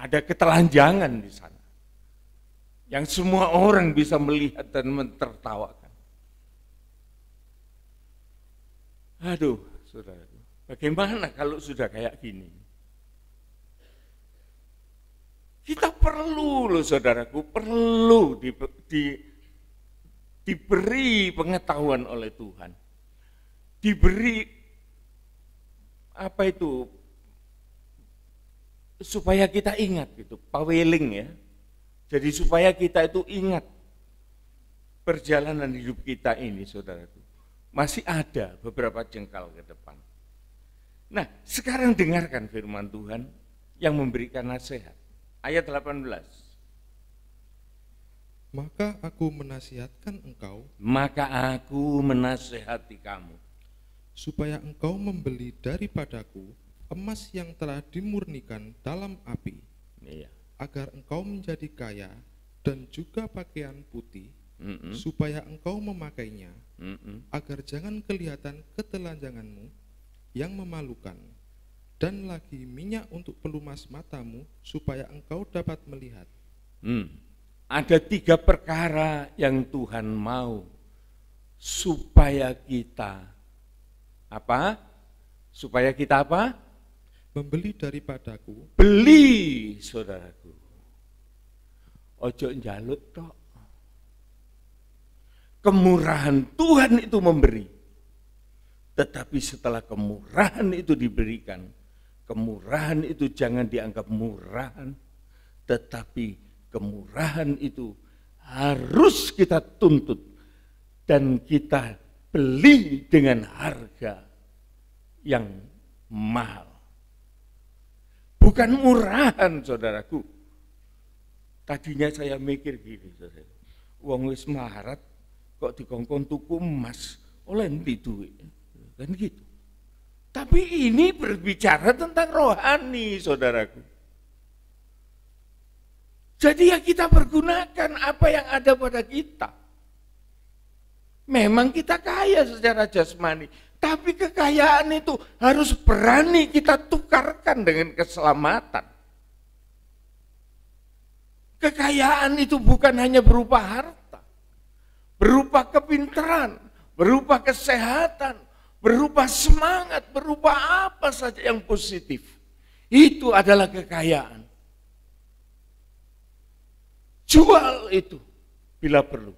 Ada ketelanjangan di sana. Yang semua orang bisa melihat dan mentertawakan. Aduh, saudaraku, bagaimana kalau sudah kayak gini? Kita perlu loh saudaraku, perlu diberi pengetahuan oleh Tuhan. Diberi apa itu, supaya kita ingat gitu, paweling ya. Jadi supaya kita itu ingat perjalanan hidup kita ini saudaraku. Masih ada beberapa jengkal ke depan. Nah sekarang dengarkan firman Tuhan yang memberikan nasihat. Ayat 18. Maka aku menasihatkan engkau. Maka aku menasihati kamu. Supaya engkau membeli daripadaku emas yang telah dimurnikan dalam api. Iya. Agar engkau menjadi kaya dan juga pakaian putih. Supaya engkau memakainya. Agar jangan kelihatan ketelanjanganmu yang memalukan. Dan lagi minyak untuk pelumas matamu supaya engkau dapat melihat. Ada 3 perkara yang Tuhan mau supaya kita apa? Supaya kita apa? Membeli daripadaku. Beli, saudaraku. Ojo njaluk tok. Kemurahan Tuhan itu memberi. Tetapi setelah kemurahan itu diberikan, kemurahan itu jangan dianggap murahan, tetapi kemurahan itu harus kita tuntut dan kita beli dengan harga yang mahal. Bukan murahan, saudaraku. Tadinya saya mikir gini, saudara. Wong wis melarat kok dikongkon tuku emas, oleh endi duit. Kan gitu. Tapi ini berbicara tentang rohani, saudaraku. Jadi ya kita pergunakan apa yang ada pada kita. Memang kita kaya secara jasmani, tapi kekayaan itu harus berani kita tukarkan dengan keselamatan. Kekayaan itu bukan hanya berupa harta, berupa kepintaran, berupa kesehatan, berupa semangat, berupa apa saja yang positif. Itu adalah kekayaan. Jual itu bila perlu.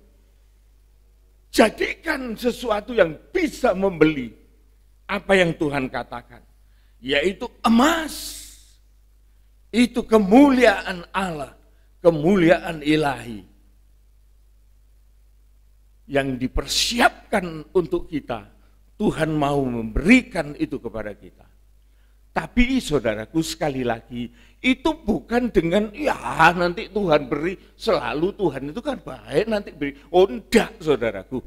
Jadikan sesuatu yang bisa membeli apa yang Tuhan katakan, yaitu emas. Itu kemuliaan Allah, kemuliaan ilahi yang dipersiapkan untuk kita. Tuhan mau memberikan itu kepada kita. Tapi saudaraku, sekali lagi, itu bukan dengan ya nanti Tuhan beri, selalu Tuhan itu kan baik nanti beri. Oh enggak, saudaraku.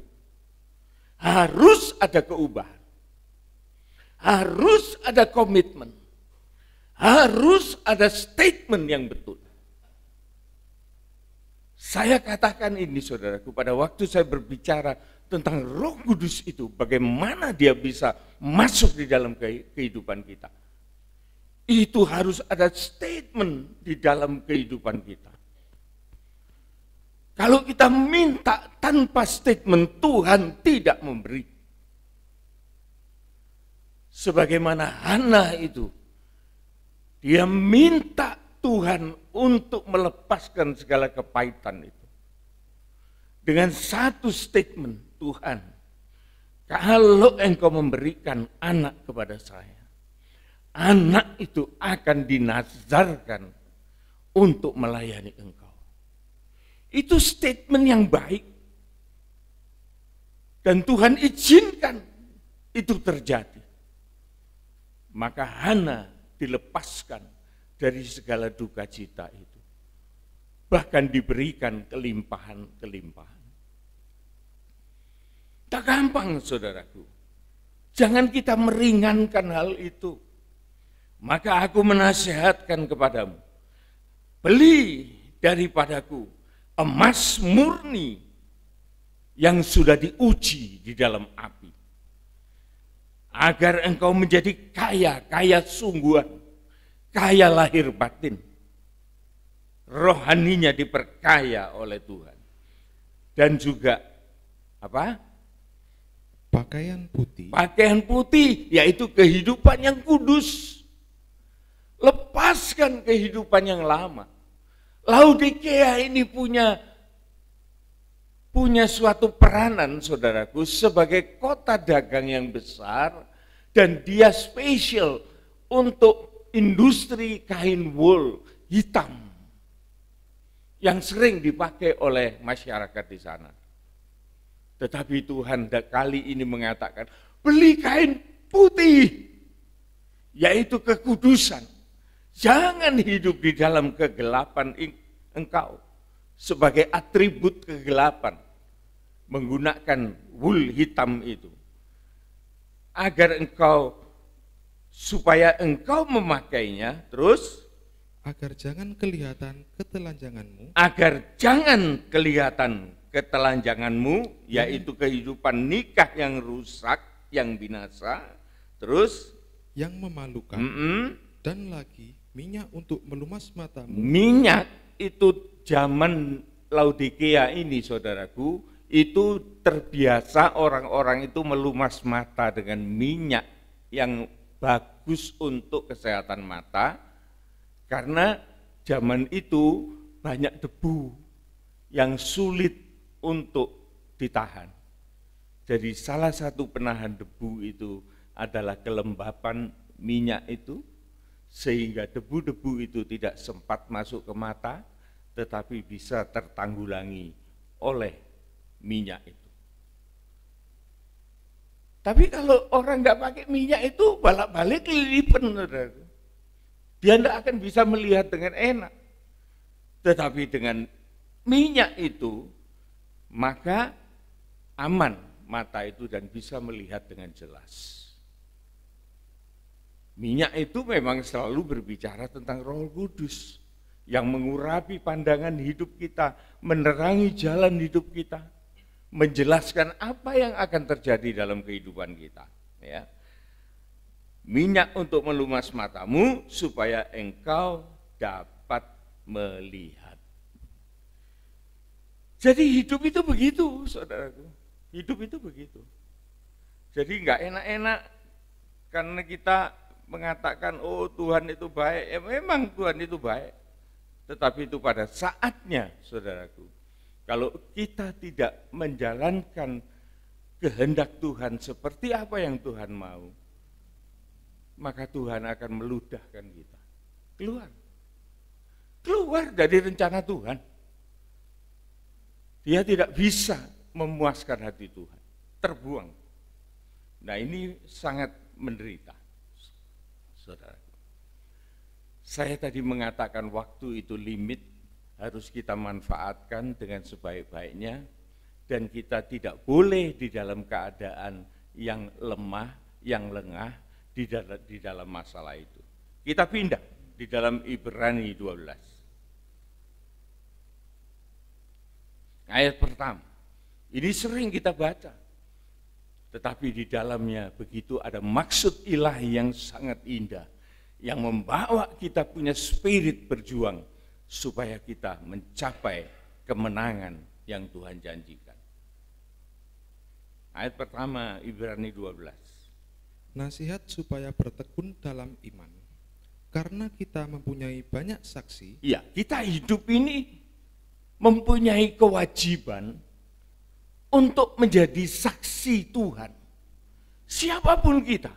Harus ada keubahan. Harus ada komitmen. Harus ada statement yang betul. Saya katakan ini saudaraku, pada waktu saya berbicara tentang Roh Kudus itu, bagaimana dia bisa masuk di dalam kehidupan kita. Itu harus ada statement di dalam kehidupan kita. Kalau kita minta tanpa statement, Tuhan tidak memberi. Sebagaimana Hana itu, dia minta Tuhan untuk melepaskan segala kepahitan itu. Dengan satu statement, Tuhan, kalau engkau memberikan anak kepada saya, anak itu akan dinazarkan untuk melayani engkau. Itu statement yang baik. Dan Tuhan izinkan itu terjadi. Maka Hana dilepaskan dari segala duka cita itu. Bahkan diberikan kelimpahan-kelimpahan. Tak gampang, saudaraku. Jangan kita meringankan hal itu. Maka aku menasihatkan kepadamu, beli daripadaku emas murni yang sudah diuji di dalam api, agar engkau menjadi kaya, kaya sungguhan, kaya lahir batin, rohaninya diperkaya oleh Tuhan. Dan juga apa? Pakaian putih. Pakaian putih, yaitu kehidupan yang kudus. Lepaskan kehidupan yang lama. Laodikia ini punya suatu peranan, saudaraku, sebagai kota dagang yang besar, dan dia spesial untuk industri kain wool hitam yang sering dipakai oleh masyarakat di sana. Tetapi Tuhan kali ini mengatakan, beli kain putih, yaitu kekudusan. Jangan hidup di dalam kegelapan engkau sebagai atribut kegelapan, menggunakan wool hitam itu. Supaya engkau memakainya, terus agar jangan kelihatan ketelanjanganmu. Agar jangan kelihatan ketelanjanganmu, yaitu kehidupan nikah yang rusak, yang binasa, terus yang memalukan, dan lagi minyak untuk melumas matamu. Minyak itu zaman Laodikia ini, saudaraku, itu terbiasa orang-orang itu melumas mata dengan minyak yang bagus untuk kesehatan mata, karena zaman itu banyak debu yang sulit untuk ditahan. Jadi salah satu penahan debu itu adalah kelembapan minyak itu, sehingga debu-debu itu tidak sempat masuk ke mata, tetapi bisa tertanggulangi oleh minyak itu. Tapi kalau orang nggak pakai minyak itu, balik-balik lilipan, saudara. Dia tidak akan bisa melihat dengan enak. Tetapi dengan minyak itu, maka aman mata itu dan bisa melihat dengan jelas. Minyak itu memang selalu berbicara tentang Roh Kudus yang mengurapi pandangan hidup kita, menerangi jalan hidup kita, menjelaskan apa yang akan terjadi dalam kehidupan kita. Ya. Minyak untuk melumas matamu supaya engkau dapat melihat. Jadi hidup itu begitu, saudaraku. Hidup itu begitu. Jadi enggak enak-enak karena kita mengatakan, oh Tuhan itu baik. Ya memang Tuhan itu baik. Tetapi itu pada saatnya, saudaraku. Kalau kita tidak menjalankan kehendak Tuhan seperti apa yang Tuhan mau, maka Tuhan akan meludahkan kita. Keluar dari rencana Tuhan. Dia tidak bisa memuaskan hati Tuhan. Terbuang. Nah ini sangat menderita. Saudara. Saya tadi mengatakan waktu itu limit, harus kita manfaatkan dengan sebaik-baiknya, dan kita tidak boleh di dalam keadaan yang lemah, yang lengah di dalam masalah itu. Kita pindah di dalam Ibrani 12. Ayat pertama, ini sering kita baca, tetapi di dalamnya begitu ada maksud ilahi yang sangat indah, yang membawa kita punya spirit berjuang, supaya kita mencapai kemenangan yang Tuhan janjikan. Ayat pertama Ibrani 12. Nasihat supaya bertekun dalam iman, karena kita mempunyai banyak saksi. Iya, kita hidup ini mempunyai kewajiban untuk menjadi saksi Tuhan. Siapapun kita.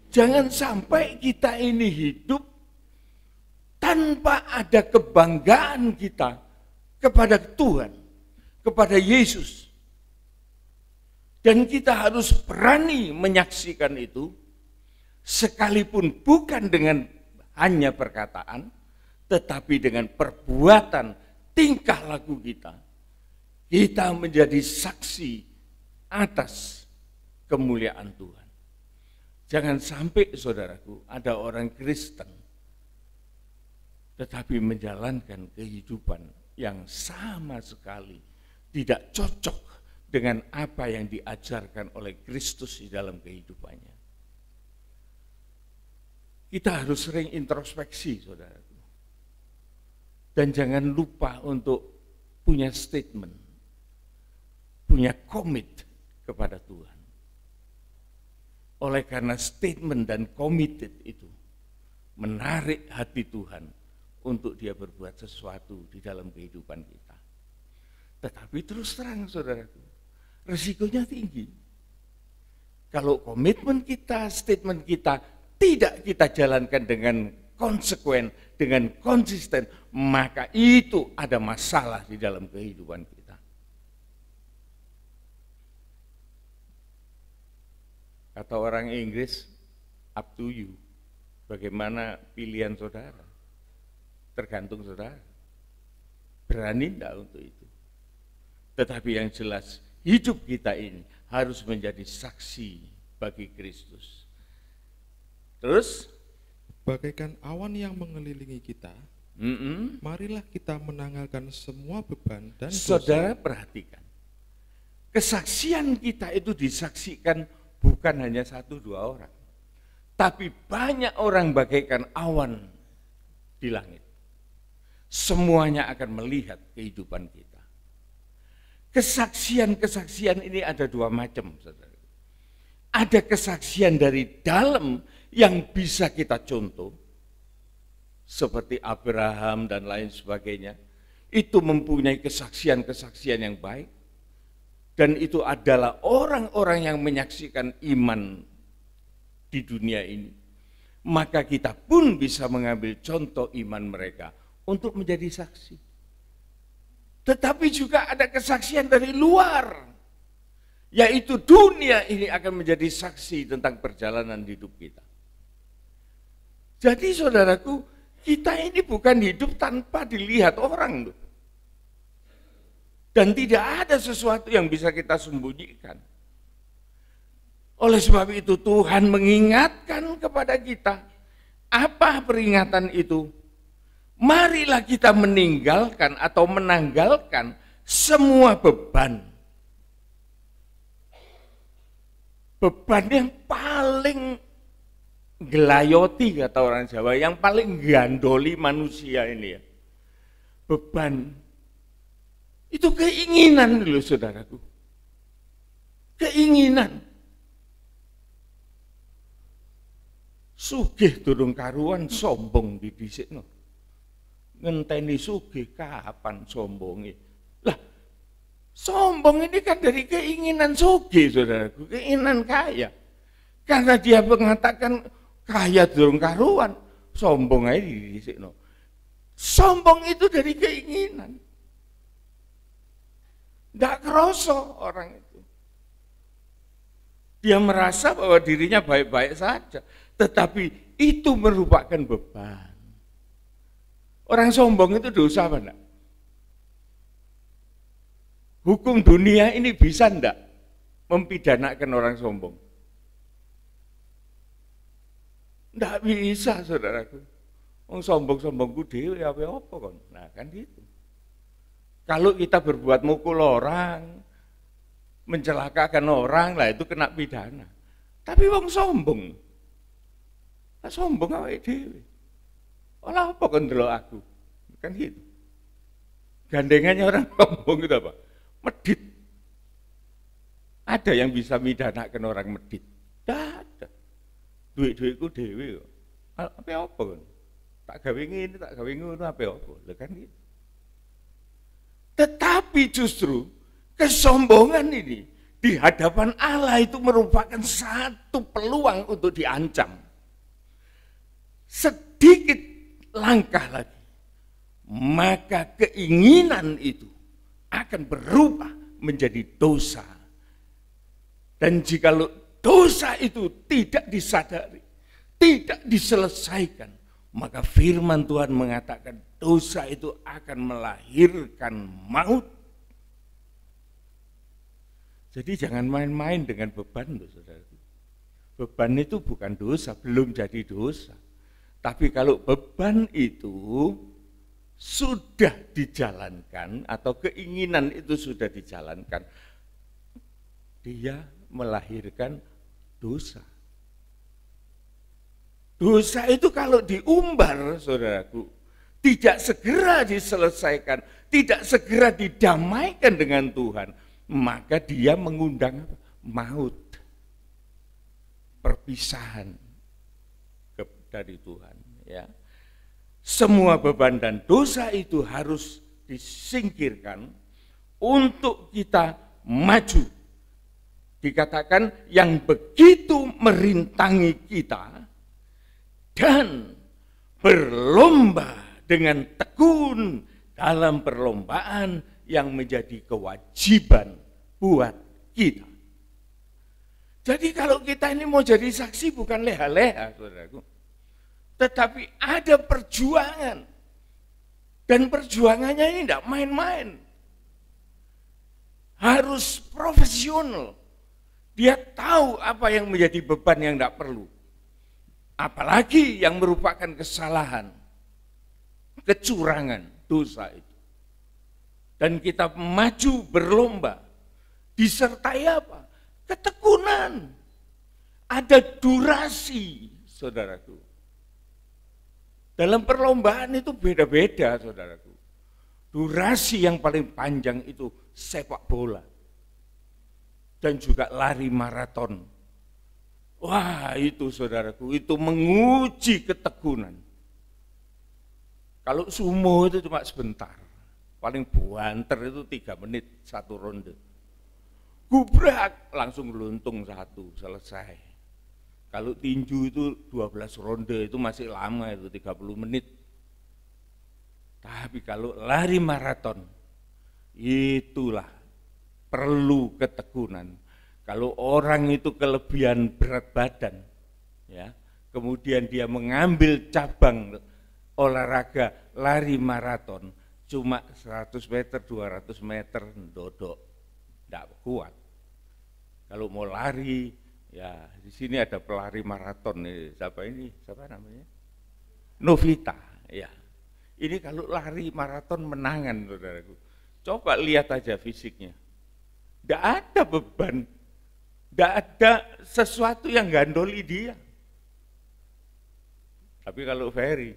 Jangan sampai kita ini hidup tanpa ada kebanggaan kita kepada Tuhan, kepada Yesus. Dan kita harus berani menyaksikan itu, sekalipun bukan dengan hanya perkataan, tetapi dengan perbuatan, tingkah laku kita. Kita menjadi saksi atas kemuliaan Tuhan. Jangan sampai, saudaraku, ada orang Kristen tetapi menjalankan kehidupan yang sama sekali tidak cocok dengan apa yang diajarkan oleh Kristus di dalam kehidupannya. Kita harus sering introspeksi, saudaraku. Dan jangan lupa untuk punya statement, punya komit kepada Tuhan. Oleh karena statement dan committed itu menarik hati Tuhan untuk dia berbuat sesuatu di dalam kehidupan kita. Tetapi terus terang, saudaraku, risikonya tinggi. Kalau komitmen kita, statement kita tidak kita jalankan dengan konsekuen, dengan konsisten, maka itu ada masalah di dalam kehidupan kita. Kata orang Inggris, up to you. Bagaimana pilihan saudara? Tergantung saudara. Berani enggak untuk itu? Tetapi yang jelas, hidup kita ini harus menjadi saksi bagi Kristus. Terus, bagaikan awan yang mengelilingi kita, marilah kita menanggalkan semua beban dan dosa. Saudara perhatikan, kesaksian kita itu disaksikan bukan hanya 1-2 orang, tapi banyak orang bagaikan awan di langit. Semuanya akan melihat kehidupan kita. Kesaksian-kesaksian ini ada 2 macam, saudara. Ada kesaksian dari dalam yang bisa kita contoh, seperti Abraham dan lain sebagainya. Itu mempunyai kesaksian-kesaksian yang baik. Dan itu adalah orang-orang yang menyaksikan iman di dunia ini. Maka kita pun bisa mengambil contoh iman mereka untuk menjadi saksi. Tetapi juga ada kesaksian dari luar, yaitu dunia ini akan menjadi saksi tentang perjalanan hidup kita. Jadi saudaraku, kita ini bukan hidup tanpa dilihat orang. Dan tidak ada sesuatu yang bisa kita sembunyikan. Oleh sebab itu Tuhan mengingatkan kepada kita. Apa peringatan itu? Marilah kita meninggalkan atau menanggalkan semua beban. Beban yang paling gelayoti, kata orang Jawa, yang paling gandoli manusia ini ya. Beban itu keinginan loh, saudaraku. Keinginan. Sugih durung karuan sombong didhisikno. Ngenteni sugih kapan sombonge? Lah, sombong ini kan dari keinginan sugih, saudaraku, keinginan kaya. Karena dia mengatakan kaya durung karuan, sombong aja didhisikno. Sombong itu dari keinginan. Tidak kerasa orang itu. Dia merasa bahwa dirinya baik-baik saja. Tetapi itu merupakan beban. Orang sombong itu dosa apa enggak? Hukum dunia ini bisa enggak mempidanakan orang sombong? Enggak bisa, saudaraku. Wong sombong-sombongku dhewe apa-apa kon. Nah, kan gitu. Kalau kita berbuat mukul orang, mencelakakan orang, lah itu kena pidana. Tapi wong sombong, nah, sombong awake dhewe. Olah apa kon ndelok aku? Kan gitu. Gandengannya orang sombong itu apa? Medit. Ada yang bisa midanakan orang medit? Tidak ada. Duit-duitku dhewe kok. Apa kon? Tak gawe ngene, tak gawe ngono apa? Lah kan gitu. Tetapi justru kesombongan ini di hadapan Allah itu merupakan satu peluang untuk diancam. Sedikit langkah lagi, maka keinginan itu akan berubah menjadi dosa. Dan jikalau dosa itu tidak disadari, tidak diselesaikan, maka firman Tuhan mengatakan dosa itu akan melahirkan maut. Jadi jangan main-main dengan beban, loh, saudaraku. Beban itu bukan dosa, belum jadi dosa. Tapi kalau beban itu sudah dijalankan atau keinginan itu sudah dijalankan, dia melahirkan dosa. Dosa itu kalau diumbar, saudaraku, tidak segera diselesaikan, tidak segera didamaikan dengan Tuhan, maka dia mengundang maut, perpisahan dari Tuhan. Ya, semua beban dan dosa itu harus disingkirkan untuk kita maju. Dikatakan yang begitu merintangi kita dan berlomba dengan tekun dalam perlombaan yang menjadi kewajiban buat kita. Jadi kalau kita ini mau jadi saksi bukan leha-leha, saudaraku, tetapi ada perjuangan. Dan perjuangannya ini tidak main-main. Harus profesional. Dia tahu apa yang menjadi beban yang tidak perlu. Apalagi yang merupakan kesalahan, kecurangan, dosa itu. Dan kita maju berlomba, disertai apa? Ketekunan. Ada durasi, saudaraku. Dalam perlombaan itu beda-beda, saudaraku. Durasi yang paling panjang itu sepak bola. Dan juga lari maraton. Wah, itu saudaraku, itu menguji ketekunan. Kalau sumo itu cuma sebentar. Paling banter itu 3 menit 1 ronde. Gubrak, langsung luntung 1, selesai. Kalau tinju itu 12 ronde, itu masih lama, itu 30 menit. Tapi kalau lari maraton, itulah perlu ketekunan. Kalau orang itu kelebihan berat badan, ya, kemudian dia mengambil cabang olahraga lari maraton, cuma 100 meter, 200 meter, dodok, tidak kuat. Kalau mau lari, ya di sini ada pelari maraton, siapa namanya? Novita, ya. Ini kalau lari maraton menangan, saudaraku. Coba lihat aja fisiknya. Tidak ada beban, tidak ada sesuatu yang gandoli dia. Tapi kalau Ferry,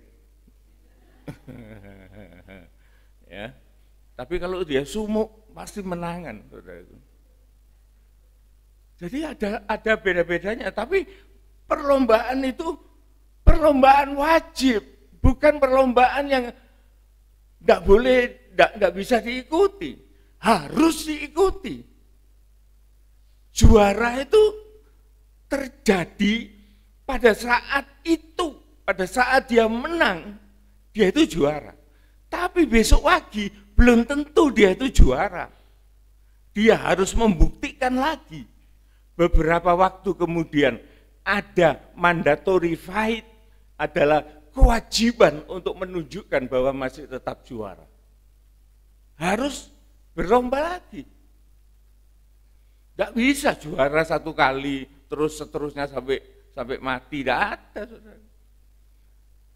ya. Tapi kalau dia sumo pasti menangan, saudaraku. Jadi ada beda-bedanya. Tapi perlombaan itu perlombaan wajib, bukan perlombaan yang tidak boleh, tidak bisa diikuti, harus diikuti. Juara itu terjadi pada saat itu, pada saat dia menang, dia itu juara. Tapi besok pagi belum tentu dia itu juara. Dia harus membuktikan lagi. Beberapa waktu kemudian ada mandatory fight, adalah kewajiban untuk menunjukkan bahwa masih tetap juara. Harus berlomba lagi. Tidak bisa juara 1 kali, terus seterusnya sampai mati, tidak ada. Saudara.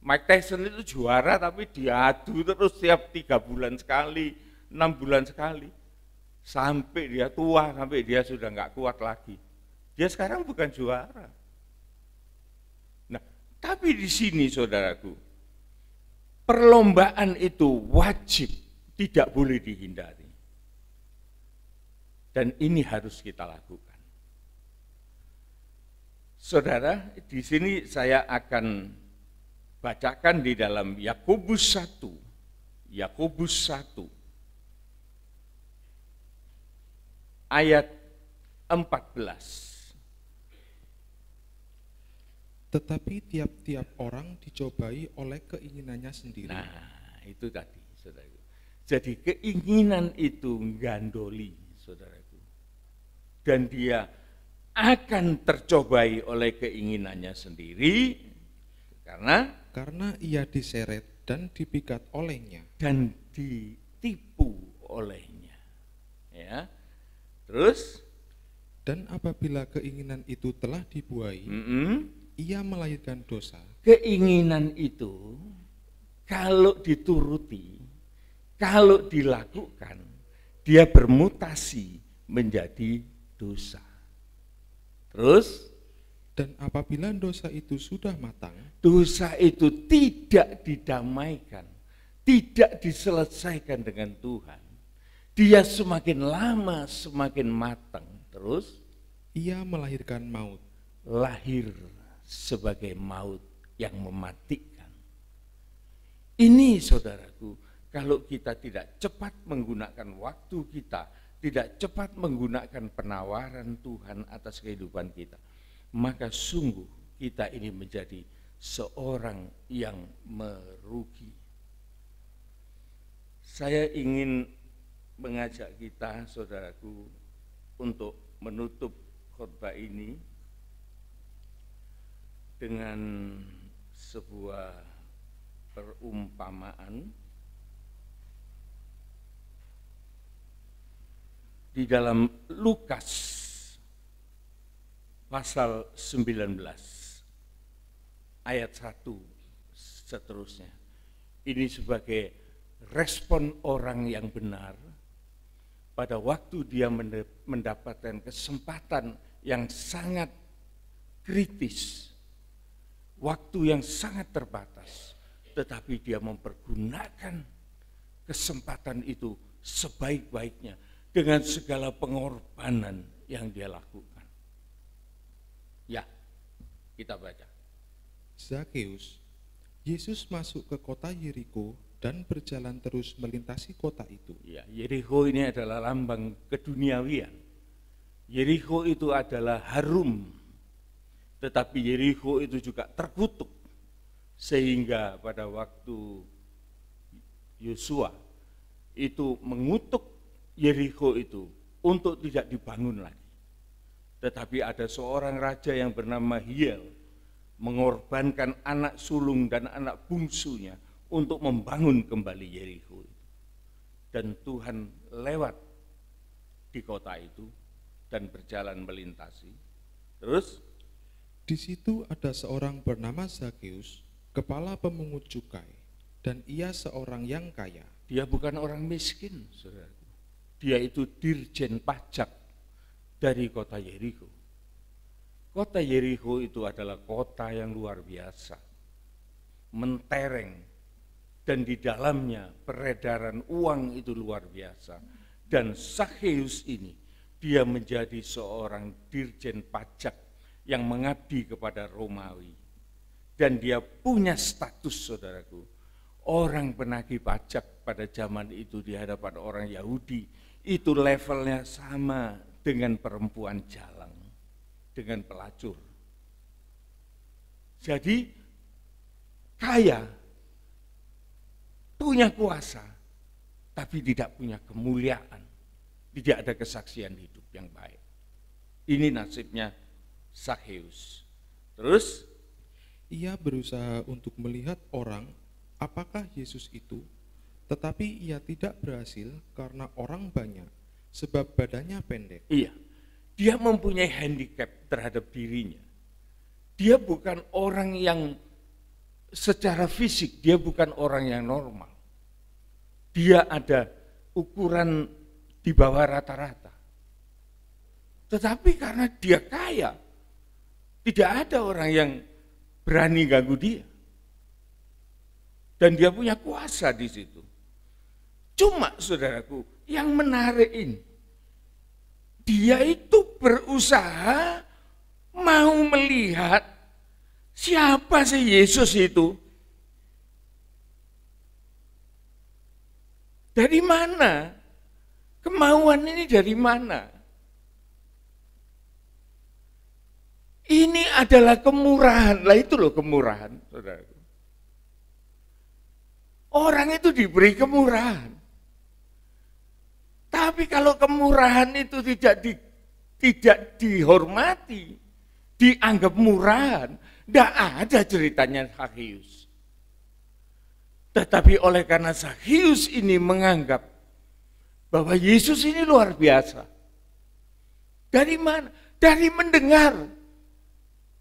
Mike Tyson itu juara tapi diadu terus tiap 3 bulan sekali, 6 bulan sekali. Sampai dia tua, sampai dia sudah nggak kuat lagi. Dia sekarang bukan juara. Nah, tapi di sini saudaraku, perlombaan itu wajib, tidak boleh dihindari. Dan ini harus kita lakukan. Saudara, di sini saya akan bacakan di dalam Yakobus 1. Yakobus 1 ayat 14. Tetapi tiap-tiap orang dicobai oleh keinginannya sendiri. Nah, itu tadi, saudaraku. Jadi keinginan itu gandoli, saudaraku. Dan dia akan tercobai oleh keinginannya sendiri karena ia diseret dan dipikat olehnya. Dan ditipu olehnya. Ya. Terus? Dan apabila keinginan itu telah dibuai, ia melahirkan dosa. Keinginan itu kalau dituruti, kalau dilakukan, dia bermutasi menjadi dosa. Terus? Dan apabila dosa itu sudah matang, dosa itu tidak didamaikan, tidak diselesaikan dengan Tuhan. Dia semakin lama semakin matang. Terus? Ia melahirkan maut. Lahir sebagai maut yang mematikan. Ini saudaraku, kalau kita tidak cepat menggunakan waktu kita, tidak cepat menggunakan penawaran Tuhan atas kehidupan kita, maka sungguh kita ini menjadi seorang yang merugi. Saya ingin mengajak kita, saudaraku, untuk menutup khotbah ini dengan sebuah perumpamaan di dalam Lukas pasal 19 ayat 1 seterusnya. Ini sebagai respon orang yang benar pada waktu dia mendapatkan kesempatan yang sangat kritis, waktu yang sangat terbatas, tetapi dia mempergunakan kesempatan itu sebaik-baiknya dengan segala pengorbanan yang dia lakukan. Ya, kita baca. Zakheus, Yesus masuk ke kota Yeriko dan berjalan terus melintasi kota itu. Ya, Yeriko ini adalah lambang keduniawian. Yeriko itu adalah harum, tetapi Yeriko itu juga terkutuk, sehingga pada waktu Yosua itu mengutuk Yeriko itu untuk tidak dibangun lagi. Tetapi ada seorang raja yang bernama Hiel mengorbankan anak sulung dan anak bungsunya untuk membangun kembali Yeriko itu. Dan Tuhan lewat di kota itu dan berjalan melintasi. Terus? Di situ ada seorang bernama Zakheus, kepala pemungut cukai, dan ia seorang yang kaya. Dia bukan orang miskin, saudaraku. Dia itu dirjen pajak dari kota Yeriko. Kota Yeriko itu adalah kota yang luar biasa, mentereng, dan di dalamnya peredaran uang itu luar biasa. Dan Zakheus ini, dia menjadi seorang dirjen pajak yang mengabdi kepada Romawi. Dan dia punya status, saudaraku, orang penagih pajak pada zaman itu di hadapan orang Yahudi, itu levelnya sama dengan perempuan jalang, dengan pelacur. Jadi kaya, punya kuasa, tapi tidak punya kemuliaan, tidak ada kesaksian hidup yang baik. Ini nasibnya Zakheus. Terus ia berusaha untuk melihat orang apakah Yesus itu, tetapi ia tidak berhasil karena orang banyak, sebab badannya pendek. Iya, dia mempunyai handicap terhadap dirinya. Dia bukan orang yang secara fisik, dia bukan orang yang normal. Dia ada ukuran di bawah rata-rata. Tetapi karena dia kaya, tidak ada orang yang berani ganggu dia. Dan dia punya kuasa di situ. Cuma saudaraku, yang menarik ini, dia itu berusaha mau melihat siapa sih Yesus itu. Dari mana? Kemauan ini dari mana? Ini adalah kemurahan. Lah itu loh kemurahan, saudara. Orang itu diberi kemurahan. Tapi kalau kemurahan itu tidak dihormati, dianggap murahan, tidak ada ceritanya Zakheus. Tetapi oleh karena Zakheus ini menganggap bahwa Yesus ini luar biasa. Dari mana? Dari mendengar.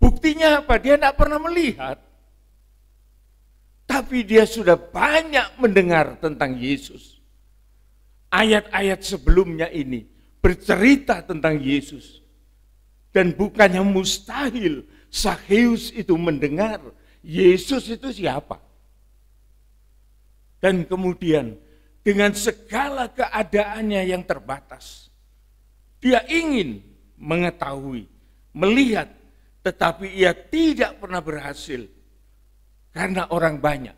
Buktinya apa? Dia tidak pernah melihat. Tapi dia sudah banyak mendengar tentang Yesus. Ayat-ayat sebelumnya ini bercerita tentang Yesus. Dan bukannya mustahil Zakheus itu mendengar Yesus itu siapa. Dan kemudian dengan segala keadaannya yang terbatas, dia ingin mengetahui, melihat, tetapi ia tidak pernah berhasil. Karena orang banyak.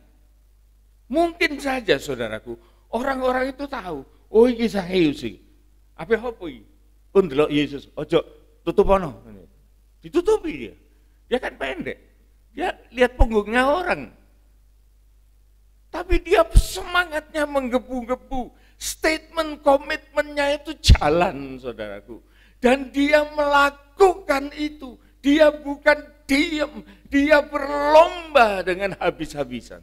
Mungkin saja saudaraku, orang-orang itu tahu, oh ini Zakheus iki. Apa hopo iki? Pun delok Yesus, ojo tutupono. Ditutupi dia. Dia kan pendek. Dia lihat punggungnya orang. Tapi dia semangatnya menggebu-gebu. Statement komitmennya itu jalan, saudaraku. Dan dia melakukan itu. Dia bukan diam, dia berlomba dengan habis-habisan.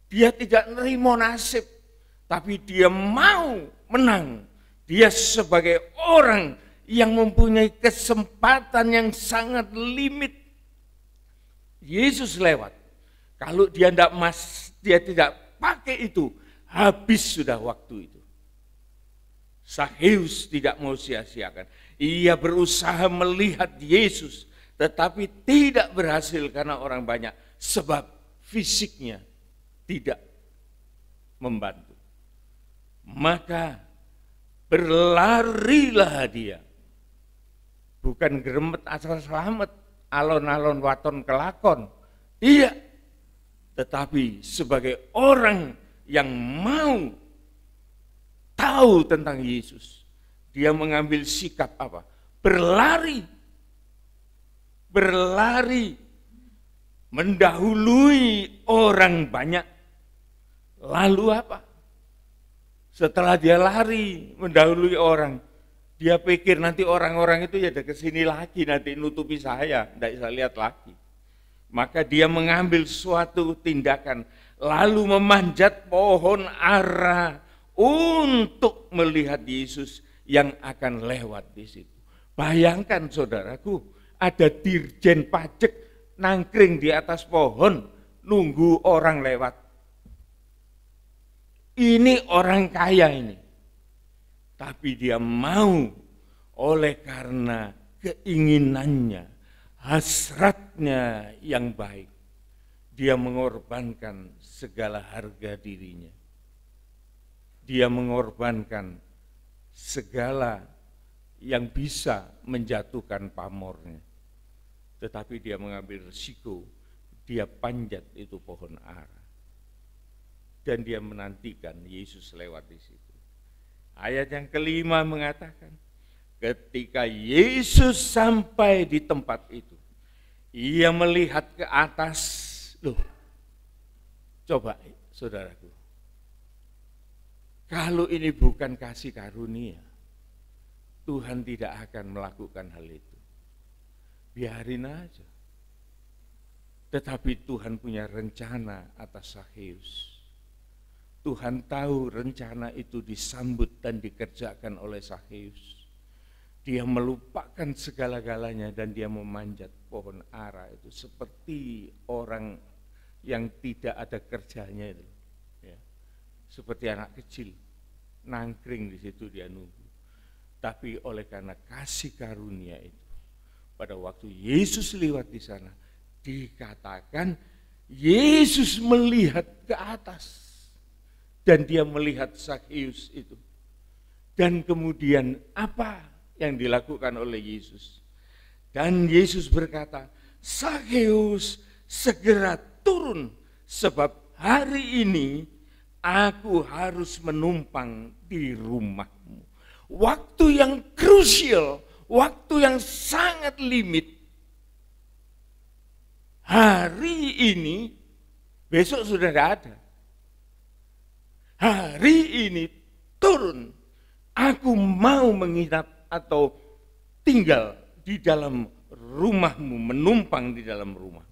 Dia tidak nerima nasib, tapi dia mau menang. Dia sebagai orang yang mempunyai kesempatan yang sangat limit. Yesus lewat. Kalau dia tidak pakai itu, habis sudah waktu itu. Zakheus tidak mau sia-siakan. Ia berusaha melihat Yesus, tetapi tidak berhasil karena orang banyak. Sebab fisiknya tidak membantu. Maka berlarilah dia. Bukan geremet asal selamat, alon-alon waton kelakon. Tidak. Tetapi sebagai orang yang mau tahu tentang Yesus, dia mengambil sikap apa? Berlari. Berlari. Mendahului orang banyak. Lalu apa? Setelah dia lari, mendahului orang, dia pikir nanti orang-orang itu ya ada kesini lagi, nanti nutupi saya, tidak bisa lihat lagi. Maka dia mengambil suatu tindakan, lalu memanjat pohon ara untuk melihat Yesus yang akan lewat di situ. Bayangkan saudaraku, ada dirjen pajak nangkring di atas pohon, nunggu orang lewat. Ini orang kaya ini. Tapi dia mau oleh karena keinginannya, hasratnya yang baik. Dia mengorbankan segala harga dirinya. Dia mengorbankan segala yang bisa menjatuhkan pamornya. Tetapi dia mengambil risiko, dia panjat itu pohon ara. Dan dia menantikan Yesus lewat di situ. Ayat yang kelima mengatakan, ketika Yesus sampai di tempat itu, ia melihat ke atas. Loh, coba saudaraku, kalau ini bukan kasih karunia, Tuhan tidak akan melakukan hal itu. Biarin aja. Tetapi Tuhan punya rencana atas Zakheus. Tuhan tahu rencana itu disambut dan dikerjakan oleh Zakheus. Dia melupakan segala-galanya dan dia memanjat pohon ara itu seperti orang yang tidak ada kerjanya itu. Ya. Seperti anak kecil, nangkring di situ dia nunggu. Tapi oleh karena kasih karunia itu, pada waktu Yesus lewat di sana, dikatakan Yesus melihat ke atas. Dan dia melihat Zakheus itu. Dan kemudian apa yang dilakukan oleh Yesus? Dan Yesus berkata, Zakheus segera turun, sebab hari ini aku harus menumpang di rumahmu. Waktu yang krusial, waktu yang sangat limit. Hari ini, besok sudah tidak ada. Hari ini turun, aku mau menginap atau tinggal di dalam rumahmu, menumpang di dalam rumah.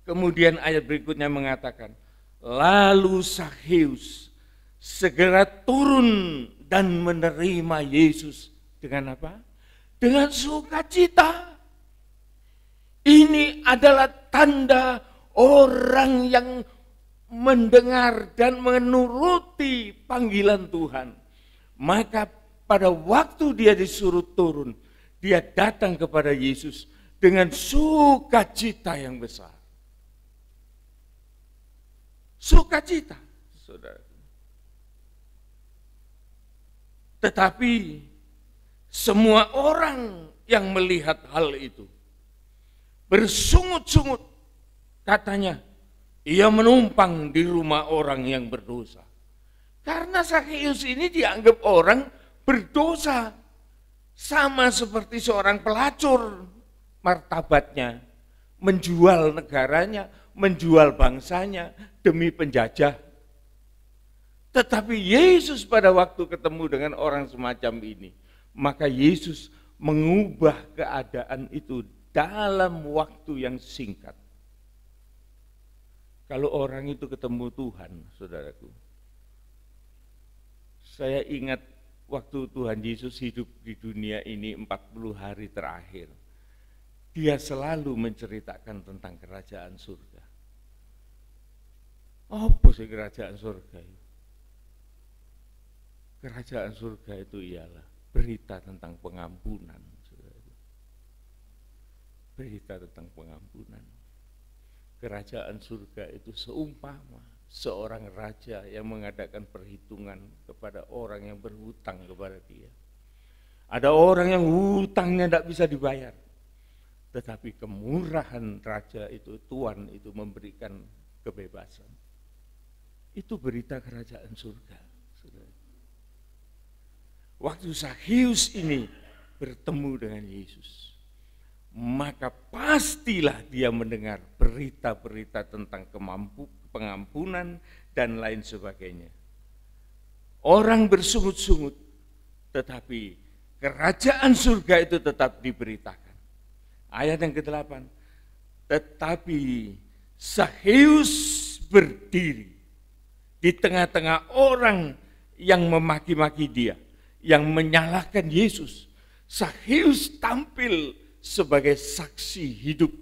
Kemudian ayat berikutnya mengatakan, lalu Zakheus segera turun dan menerima Yesus dengan apa? Dengan sukacita. Ini adalah tanda orang yang mendengar dan menuruti panggilan Tuhan. Maka pada waktu dia disuruh turun, dia datang kepada Yesus dengan sukacita yang besar. Sukacita, saudara. Tetapi semua orang yang melihat hal itu bersungut-sungut, katanya, ia menumpang di rumah orang yang berdosa. Karena Zakheus ini dianggap orang berdosa, sama seperti seorang pelacur martabatnya, menjual negaranya, menjual bangsanya demi penjajah. Tetapi Yesus pada waktu ketemu dengan orang semacam ini, maka Yesus mengubah keadaan itu dalam waktu yang singkat. Kalau orang itu ketemu Tuhan, saudaraku, saya ingat waktu Tuhan Yesus hidup di dunia ini 40 hari terakhir, dia selalu menceritakan tentang kerajaan surga. Apa sih kerajaan surga itu? Kerajaan surga itu ialah berita tentang pengampunan. Berita tentang pengampunan. Kerajaan surga itu seumpama seorang raja yang mengadakan perhitungan kepada orang yang berhutang kepada dia. Ada orang yang hutangnya tidak bisa dibayar, tetapi kemurahan raja itu, Tuhan itu memberikan kebebasan. Itu berita kerajaan surga. Waktu Zakheus ini bertemu dengan Yesus, maka pastilah dia mendengar berita-berita tentang pengampunan dan lain sebagainya. Orang bersungut-sungut, tetapi kerajaan surga itu tetap diberitakan. Ayat yang ke-8, tetapi Zakheus berdiri di tengah-tengah orang yang memaki-maki dia, yang menyalahkan Yesus. Zakheus tampil sebagai saksi hidup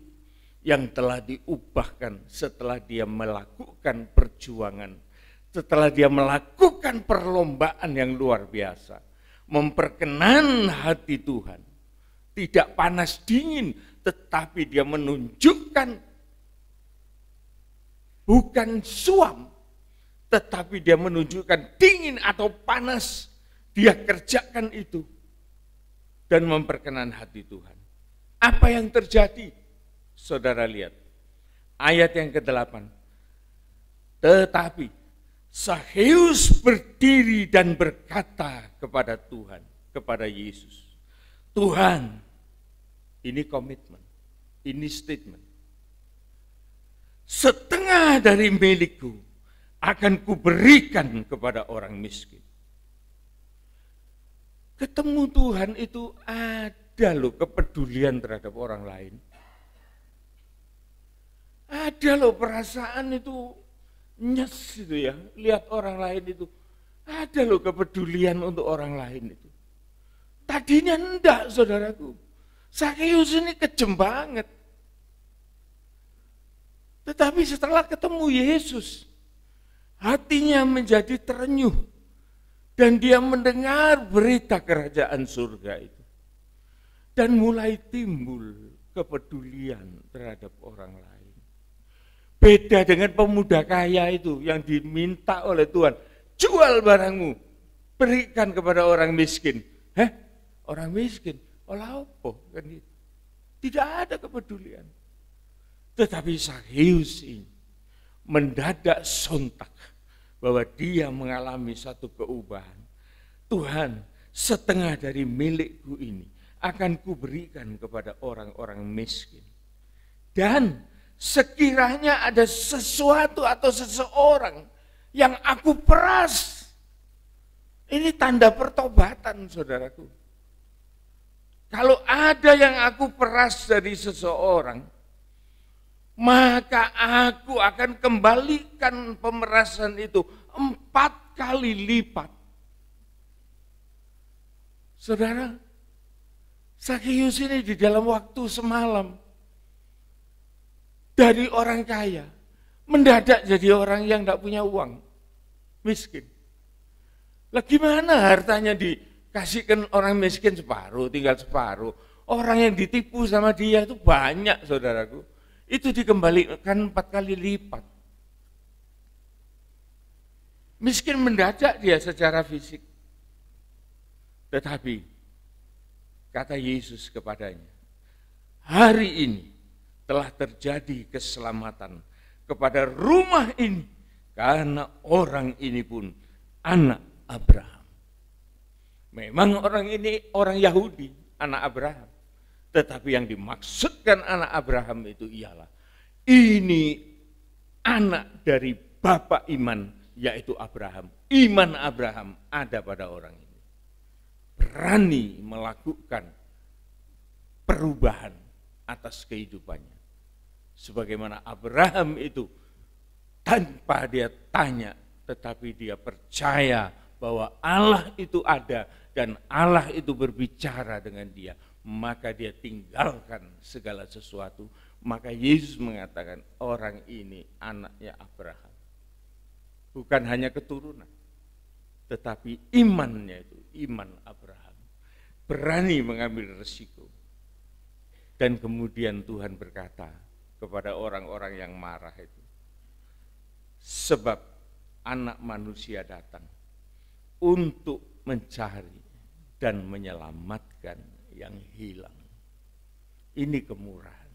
yang telah diubahkan setelah dia melakukan perjuangan, setelah dia melakukan perlombaan yang luar biasa, memperkenan hati Tuhan, tidak panas dingin, tetapi dia menunjukkan bukan suam, tetapi dia menunjukkan dingin atau panas. Dia kerjakan itu dan memperkenan hati Tuhan. Apa yang terjadi? Saudara lihat, ayat yang ke-8. Tetapi Zakheus berdiri dan berkata kepada Tuhan, kepada Yesus, Tuhan, ini komitmen, ini statement. Setengah dari milikku akan kuberikan kepada orang miskin. Ketemu Tuhan itu ada loh kepedulian terhadap orang lain. Ada loh perasaan itu nyes itu ya, lihat orang lain itu. Ada loh kepedulian untuk orang lain itu. Tadinya enggak, saudaraku. Zakheus ini kejem banget. Tetapi setelah ketemu Yesus, hatinya menjadi terenyuh. Dan dia mendengar berita kerajaan surga itu. Dan mulai timbul kepedulian terhadap orang lain. Beda dengan pemuda kaya itu yang diminta oleh Tuhan, jual barangmu, berikan kepada orang miskin. Orang miskin, olah apa? Kan gitu. Tidak ada kepedulian. Tetapi Zakheus ini mendadak sontak bahwa dia mengalami satu keubahan. Tuhan, setengah dari milikku ini akan kuberikan kepada orang-orang miskin. Dan sekiranya ada sesuatu atau seseorang yang aku peras, ini tanda pertobatan, saudaraku. Kalau ada yang aku peras dari seseorang, maka aku akan kembalikan pemerasan itu 4 kali lipat. Saudara, Zakheus ini di dalam waktu semalam dari orang kaya mendadak jadi orang yang tidak punya uang, miskin. Lah gimana hartanya dikasihkan orang miskin separuh, tinggal separuh. Orang yang ditipu sama dia itu banyak, saudaraku. Itu dikembalikan 4 kali lipat. Miskin mendadak dia secara fisik. Tetapi kata Yesus kepadanya, hari ini telah terjadi keselamatan kepada rumah ini karena orang ini pun anak Abraham. Memang orang ini orang Yahudi, anak Abraham. Tetapi yang dimaksudkan anak Abraham itu ialah ini anak dari bapak iman, yaitu Abraham. Iman Abraham ada pada orang ini. Berani melakukan perubahan atas kehidupannya. Sebagaimana Abraham itu tanpa dia tanya, tetapi dia percaya bahwa Allah itu ada dan Allah itu berbicara dengan dia, maka dia tinggalkan segala sesuatu. Maka Yesus mengatakan orang ini anaknya Abraham. Bukan hanya keturunan, tetapi imannya itu iman Abraham. Berani mengambil resiko. Dan kemudian Tuhan berkata kepada orang-orang yang marah itu, sebab anak manusia datang untuk mencari dan menyelamatkan yang hilang. Ini kemurahan.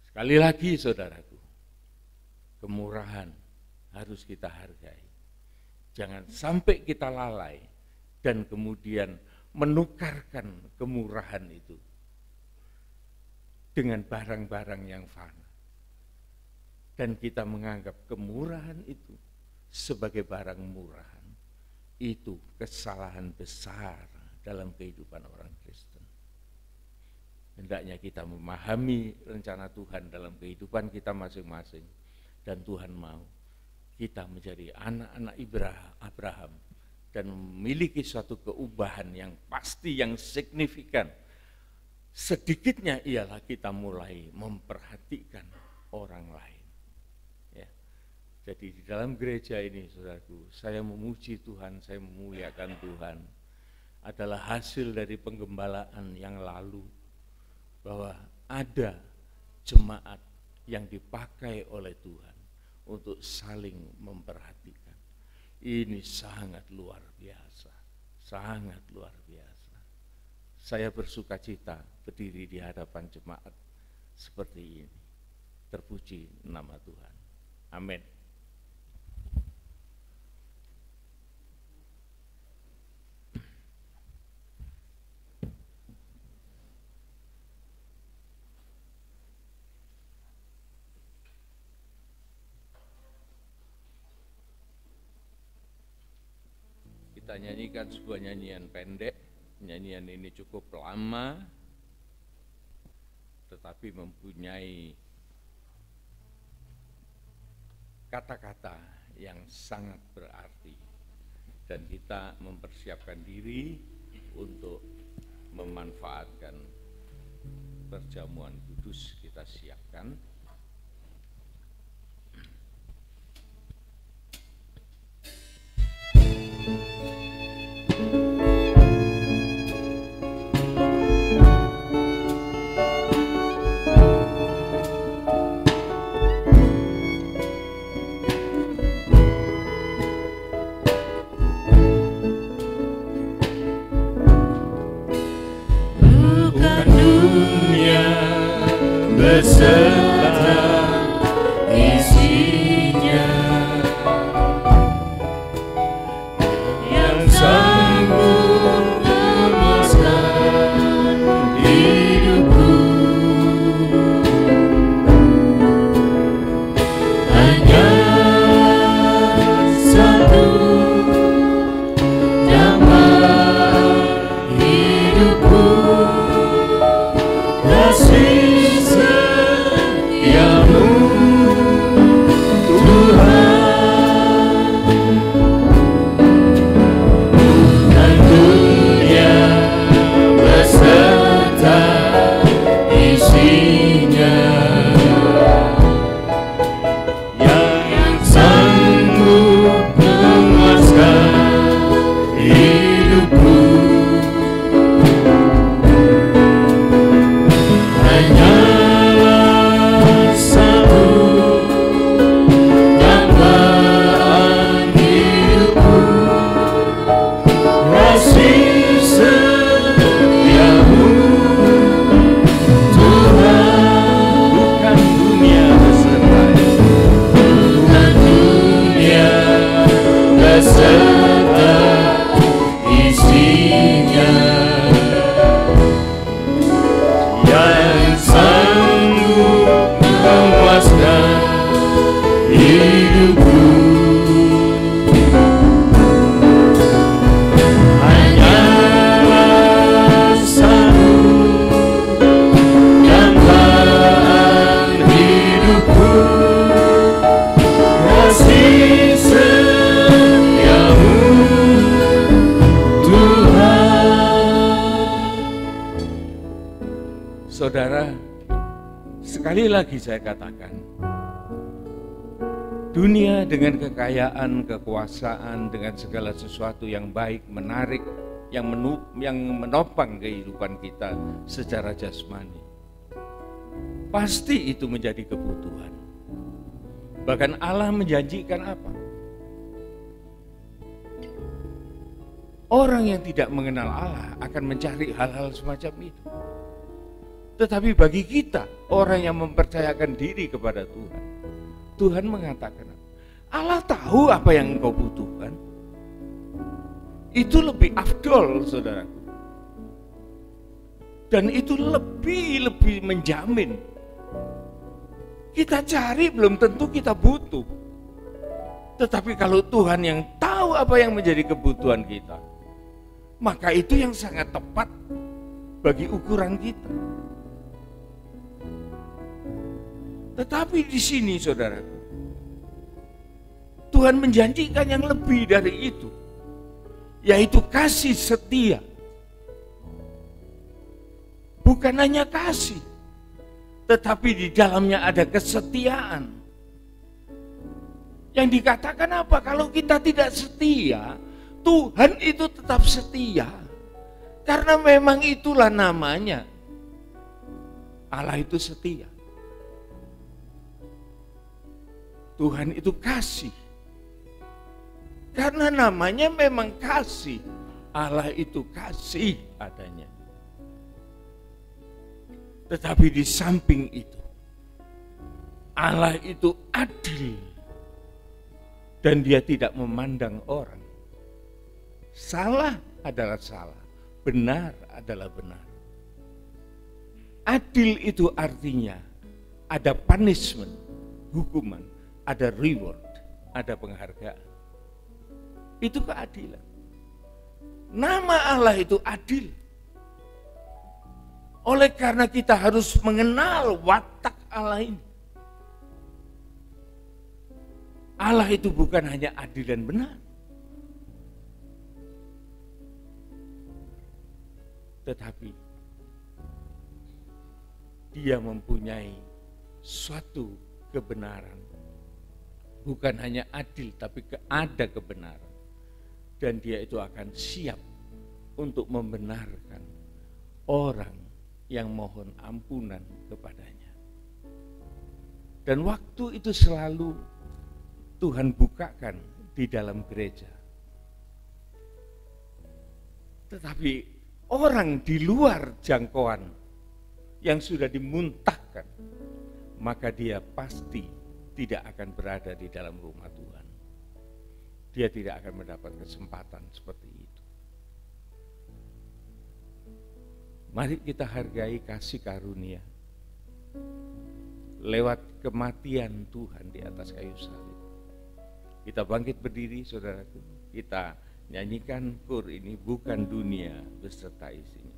Sekali lagi saudaraku, kemurahan harus kita hargai. Jangan sampai kita lalai dan kemudian menukarkan kemurahan itu dengan barang-barang yang fana. Dan kita menganggap kemurahan itu sebagai barang murahan. Itu kesalahan besar dalam kehidupan orang Kristen. Hendaknya kita memahami rencana Tuhan dalam kehidupan kita masing-masing. Dan Tuhan mau kita menjadi anak-anak Abraham dan memiliki suatu keubahan yang pasti, yang signifikan. Sedikitnya ialah kita mulai memperhatikan orang lain. Ya. Jadi di dalam gereja ini, saudaraku, saya memuji Tuhan, saya memuliakan Tuhan. Adalah hasil dari penggembalaan yang lalu, bahwa ada jemaat yang dipakai oleh Tuhan untuk saling memperhatikan. Ini sangat luar biasa, sangat luar biasa. Saya bersuka cita berdiri di hadapan jemaat seperti ini. Terpuji nama Tuhan. Amin. Kita nyanyikan sebuah nyanyian pendek. Nyanyian ini cukup lama, tetapi mempunyai kata-kata yang sangat berarti. Dan kita mempersiapkan diri untuk memanfaatkan perjamuan kudus. Kita siapkan. Beserta isinya, hidupku. Hanyalah satu dambaan hidupku, kasih setiamu Tuhan. Saudara, sekali lagi saya katakan, dunia dengan kekayaan, kekuasaan, dengan segala sesuatu yang baik, menarik, yang menopang kehidupan kita secara jasmani, pasti itu menjadi kebutuhan. Bahkan Allah menjanjikan apa? Orang yang tidak mengenal Allah akan mencari hal-hal semacam itu. Tetapi bagi kita, orang yang mempercayakan diri kepada Tuhan, Tuhan mengatakan, Allah tahu apa yang engkau butuhkan. Itu lebih afdol, saudaraku. Dan itu lebih menjamin. Kita cari belum tentu kita butuh. Tetapi kalau Tuhan yang tahu apa yang menjadi kebutuhan kita, maka itu yang sangat tepat bagi ukuran kita. Tetapi di sini, saudaraku, Tuhan menjanjikan yang lebih dari itu, yaitu kasih setia. Bukan hanya kasih, tetapi di dalamnya ada kesetiaan. Yang dikatakan apa? Kalau kita tidak setia, Tuhan itu tetap setia. Karena memang itulah namanya. Allah itu setia. Tuhan itu kasih. Karena namanya memang kasih. Allah itu kasih adanya. Tetapi di samping itu, Allah itu adil. Dan dia tidak memandang orang. Salah adalah salah, benar adalah benar. Adil itu artinya ada punishment, hukuman. Ada reward, ada penghargaan. Itu keadilan. Nama Allah itu adil. Oleh karena kita harus mengenal watak Allah ini. Allah itu bukan hanya adil dan benar, tetapi Dia mempunyai suatu kebenaran. Bukan hanya adil, tapi ada kebenaran. Dan dia itu akan siap untuk membenarkan orang yang mohon ampunan kepadanya. Dan waktu itu selalu Tuhan bukakan di dalam gereja. Tetapi orang di luar jangkauan yang sudah dimuntahkan, maka dia pasti tidak akan berada di dalam rumah Tuhan. Dia tidak akan mendapat kesempatan seperti itu. Mari kita hargai kasih karunia lewat kematian Tuhan di atas kayu salib. Kita bangkit berdiri, saudaraku. Kita nyanyikan kur ini, bukan dunia beserta isinya.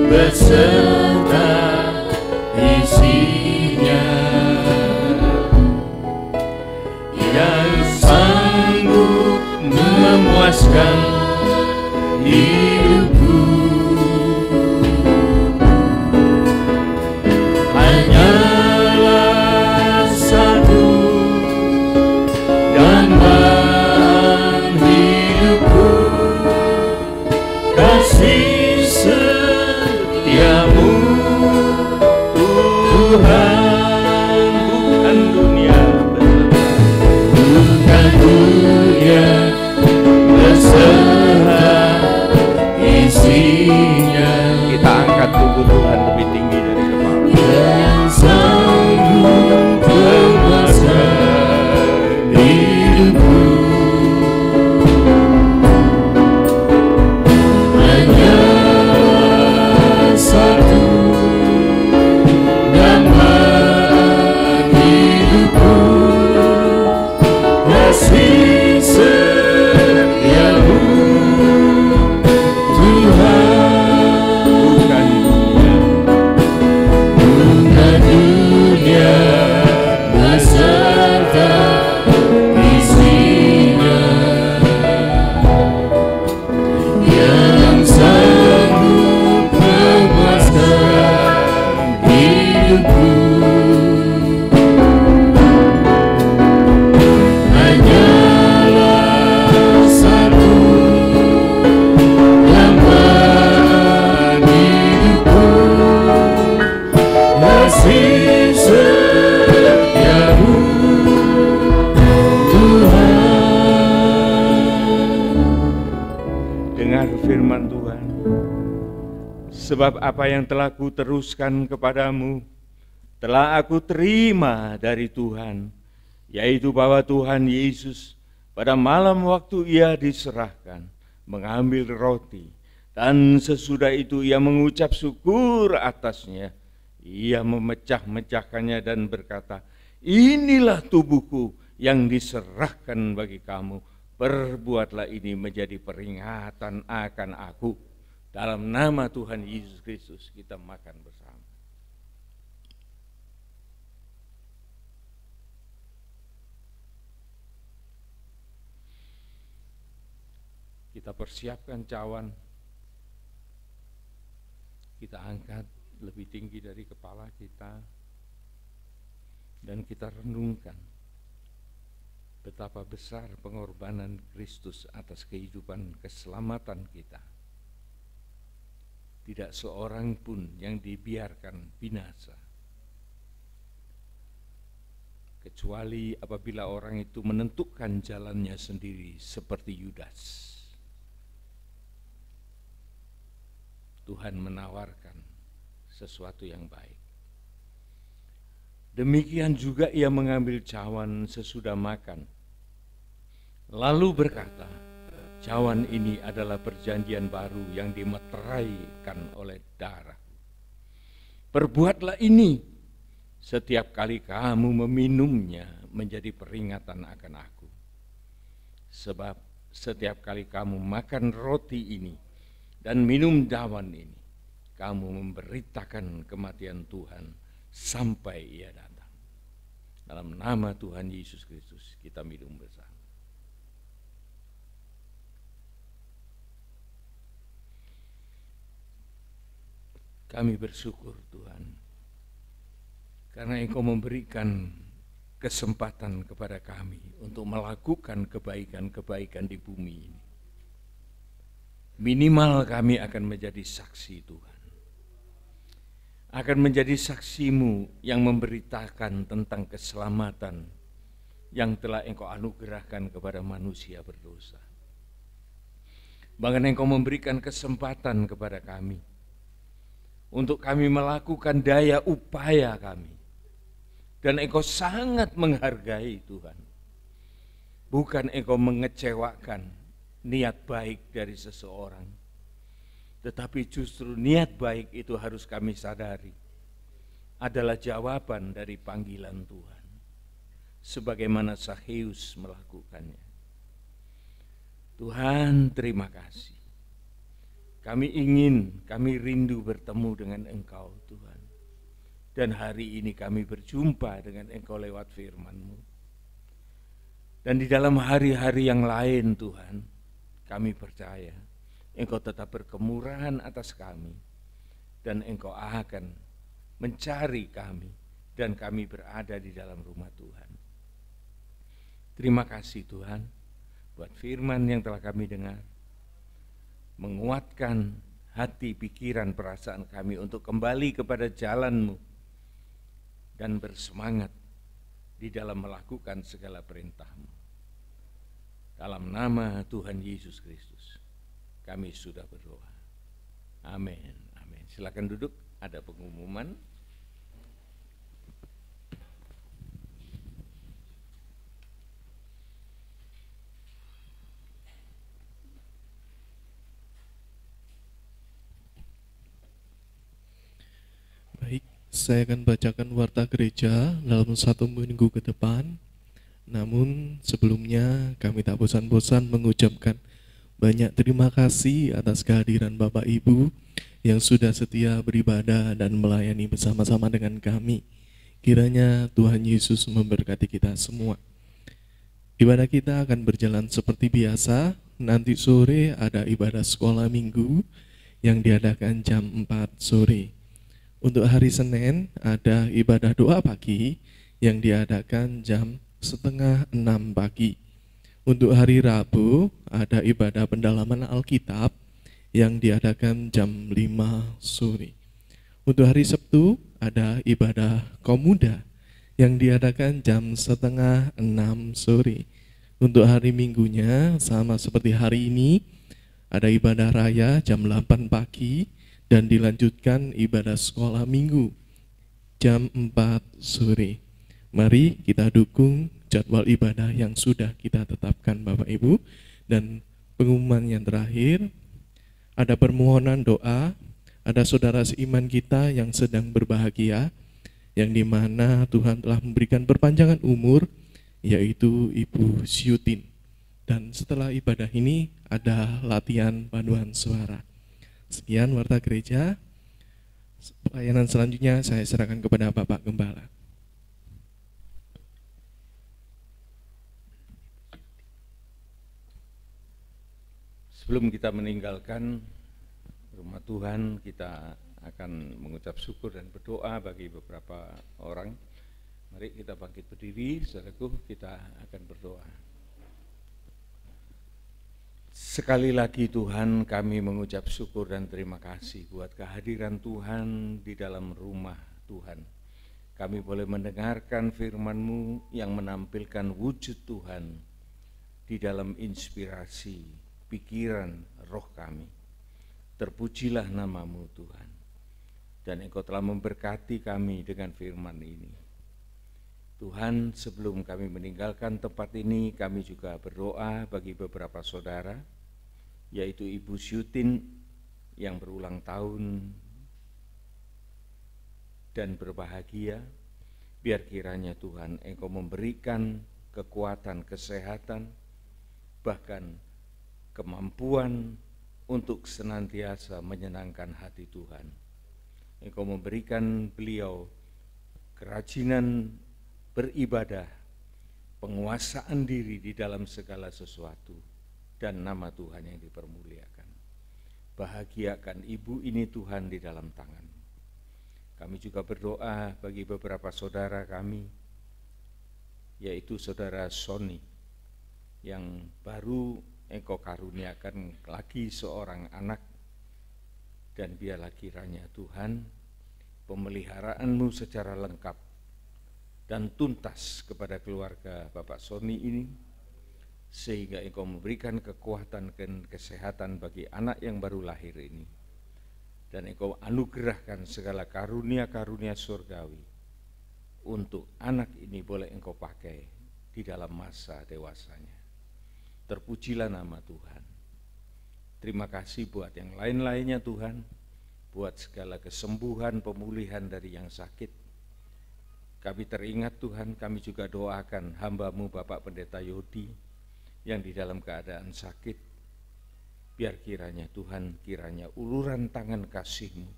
Beserta isinya, Sebab apa yang telah kuteruskan kepadamu, telah aku terima dari Tuhan, yaitu bahwa Tuhan Yesus pada malam waktu ia diserahkan, mengambil roti, dan sesudah itu ia mengucap syukur atasnya. Ia memecah-mecahkannya dan berkata, inilah tubuhku yang diserahkan bagi kamu. Perbuatlah ini menjadi peringatan akan aku. Dalam nama Tuhan Yesus Kristus kita makan bersama. Kita persiapkan cawan. Kita angkat lebih tinggi dari kepala kita, dan kita renungkan betapa besar pengorbanan Kristus atas kehidupan keselamatan kita. Tidak seorang pun yang dibiarkan binasa, kecuali apabila orang itu menentukan jalannya sendiri seperti Yudas. Tuhan menawarkan sesuatu yang baik. Demikian juga ia mengambil cawan sesudah makan, lalu berkata, cawan ini adalah perjanjian baru yang dimeteraikan oleh darah. Perbuatlah ini setiap kali kamu meminumnya menjadi peringatan akan aku. Sebab setiap kali kamu makan roti ini dan minum cawan ini, kamu memberitakan kematian Tuhan sampai ia datang. Dalam nama Tuhan Yesus Kristus kita minum bersama. Kami bersyukur Tuhan, karena Engkau memberikan kesempatan kepada kami untuk melakukan kebaikan-kebaikan di bumi ini. Minimal kami akan menjadi saksi Tuhan, akan menjadi saksimu yang memberitakan tentang keselamatan yang telah Engkau anugerahkan kepada manusia berdosa. Bahkan Engkau memberikan kesempatan kepada kami untuk kami melakukan daya upaya kami, dan Engkau sangat menghargai Tuhan. Bukan Engkau mengecewakan niat baik dari seseorang, tetapi justru niat baik itu harus kami sadari adalah jawaban dari panggilan Tuhan, sebagaimana Zakheus melakukannya. Tuhan, terima kasih. Kami rindu bertemu dengan Engkau Tuhan, dan hari ini kami berjumpa dengan Engkau lewat firman-Mu. Dan di dalam hari-hari yang lain Tuhan, kami percaya Engkau tetap berkemurahan atas kami, dan Engkau akan mencari kami, dan kami berada di dalam rumah Tuhan. Terima kasih Tuhan buat firman yang telah kami dengar, menguatkan hati, pikiran, perasaan kami untuk kembali kepada jalan-Mu dan bersemangat di dalam melakukan segala perintah-Mu. Dalam nama Tuhan Yesus Kristus kami sudah berdoa. Amin. Amin. Silakan duduk, ada pengumuman. Baik, saya akan bacakan warta gereja dalam 1 minggu ke depan. Namun sebelumnya kami tak bosan-bosan mengucapkan banyak terima kasih atas kehadiran Bapak Ibu yang sudah setia beribadah dan melayani bersama-sama dengan kami. Kiranya Tuhan Yesus memberkati kita semua. Ibadah kita akan berjalan seperti biasa. Nanti sore ada ibadah sekolah minggu yang diadakan jam 4 sore. Untuk hari Senin ada ibadah doa pagi yang diadakan jam 5:30 pagi. Untuk hari Rabu ada ibadah pendalaman Alkitab yang diadakan jam 5 sore. Untuk hari Sabtu ada ibadah Komuda yang diadakan jam 5:30 sore. Untuk hari Minggunya sama seperti hari ini, ada ibadah raya jam 8 pagi dan dilanjutkan ibadah sekolah minggu jam 4 sore. Mari kita dukung jadwal ibadah yang sudah kita tetapkan Bapak Ibu. Dan pengumuman yang terakhir, ada permohonan doa, ada saudara seiman kita yang sedang berbahagia, yang dimana Tuhan telah memberikan perpanjangan umur, yaitu Ibu Syutin. Dan setelah ibadah ini ada latihan paduan suara. Sekian warta gereja. Pelayanan selanjutnya saya serahkan kepada Bapak Gembala. Sebelum kita meninggalkan rumah Tuhan, kita akan mengucap syukur dan berdoa bagi beberapa orang. Mari kita bangkit berdiri, saudaraku, kita akan berdoa. Sekali lagi Tuhan, kami mengucap syukur dan terima kasih buat kehadiran Tuhan di dalam rumah Tuhan. Kami boleh mendengarkan firman-Mu yang menampilkan wujud Tuhan di dalam inspirasi, pikiran, roh kami. Terpujilah nama-Mu Tuhan. Dan Engkau telah memberkati kami dengan firman ini. Tuhan, sebelum kami meninggalkan tempat ini, kami juga berdoa bagi beberapa saudara, yaitu Ibu Syutin yang berulang tahun dan berbahagia. Biar kiranya Tuhan Engkau memberikan kekuatan, kesehatan, bahkan kemampuan untuk senantiasa menyenangkan hati Tuhan. Engkau memberikan beliau kerajinan beribadah, penguasaan diri di dalam segala sesuatu, dan nama Tuhan yang dipermuliakan. Bahagiakan ibu ini Tuhan di dalam tangan. Kami juga berdoa bagi beberapa saudara kami, yaitu saudara Sony, yang baru Engkau karuniakan lagi seorang anak, dan biarlah kiranya Tuhan pemeliharaanmu secara lengkap dan tuntas kepada keluarga Bapak Sony ini, sehingga Engkau memberikan kekuatan dan kesehatan bagi anak yang baru lahir ini, dan Engkau anugerahkan segala karunia-karunia surgawi untuk anak ini boleh Engkau pakai di dalam masa dewasanya. Terpujilah nama Tuhan. Terima kasih buat yang lain-lainnya Tuhan, buat segala kesembuhan, pemulihan dari yang sakit. Kami teringat Tuhan, kami juga doakan hamba-Mu Bapak Pendeta Yodi yang di dalam keadaan sakit. Biar kiranya Tuhan, kiranya uluran tangan kasih-Mu,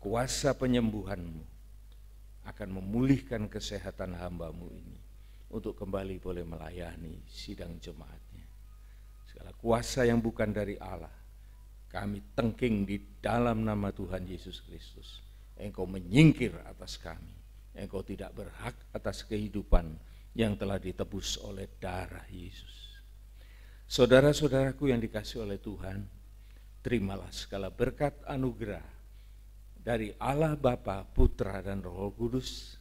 kuasa penyembuhan-Mu akan memulihkan kesehatan hamba-Mu ini untuk kembali boleh melayani sidang jemaatnya. Segala kuasa yang bukan dari Allah, kami tengking di dalam nama Tuhan Yesus Kristus. Engkau menyingkir atas kami. Engkau tidak berhak atas kehidupan yang telah ditebus oleh darah Yesus. Saudara-saudaraku yang dikasihi oleh Tuhan, terimalah segala berkat anugerah dari Allah Bapa, Putra, dan Roh Kudus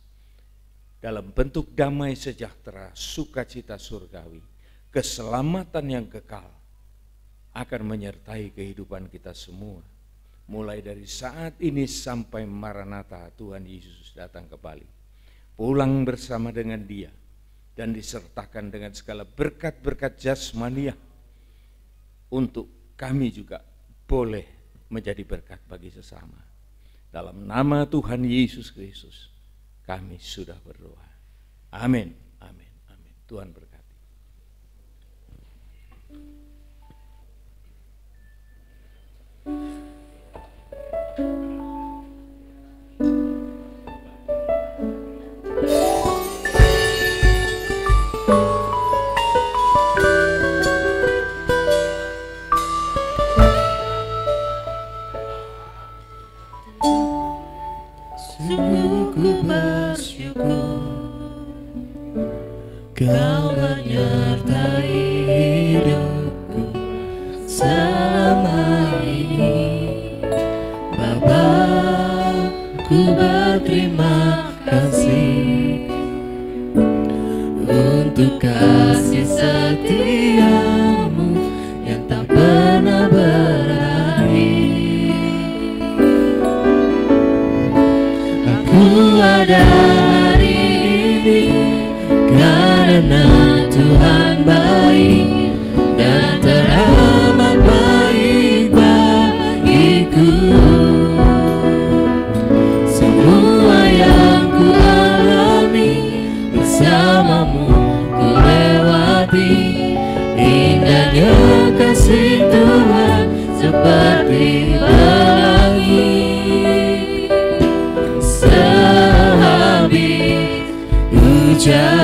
dalam bentuk damai sejahtera, sukacita surgawi, keselamatan yang kekal akan menyertai kehidupan kita semua. Mulai dari saat ini sampai Maranatha Tuhan Yesus datang kembali. Pulang bersama dengan Dia dan disertakan dengan segala berkat-berkat jasmaniah untuk kami juga boleh menjadi berkat bagi sesama. Dalam nama Tuhan Yesus Kristus kami sudah berdoa. Amin. Amin. Amin. Tuhan berkati. Sungguh ku bersyukur Kau menyertai hidupku selama ini. Bapa, ku berterima kasih untuk kasih setiamu yang tak pernah berakhir. pada hari ini, karena Tuhan baik dan teramat baik bagiku. Semua yang ku alami bersamamu ku lewati, indahnya kasih Tuhan seperti pelangi. Sehabis hujan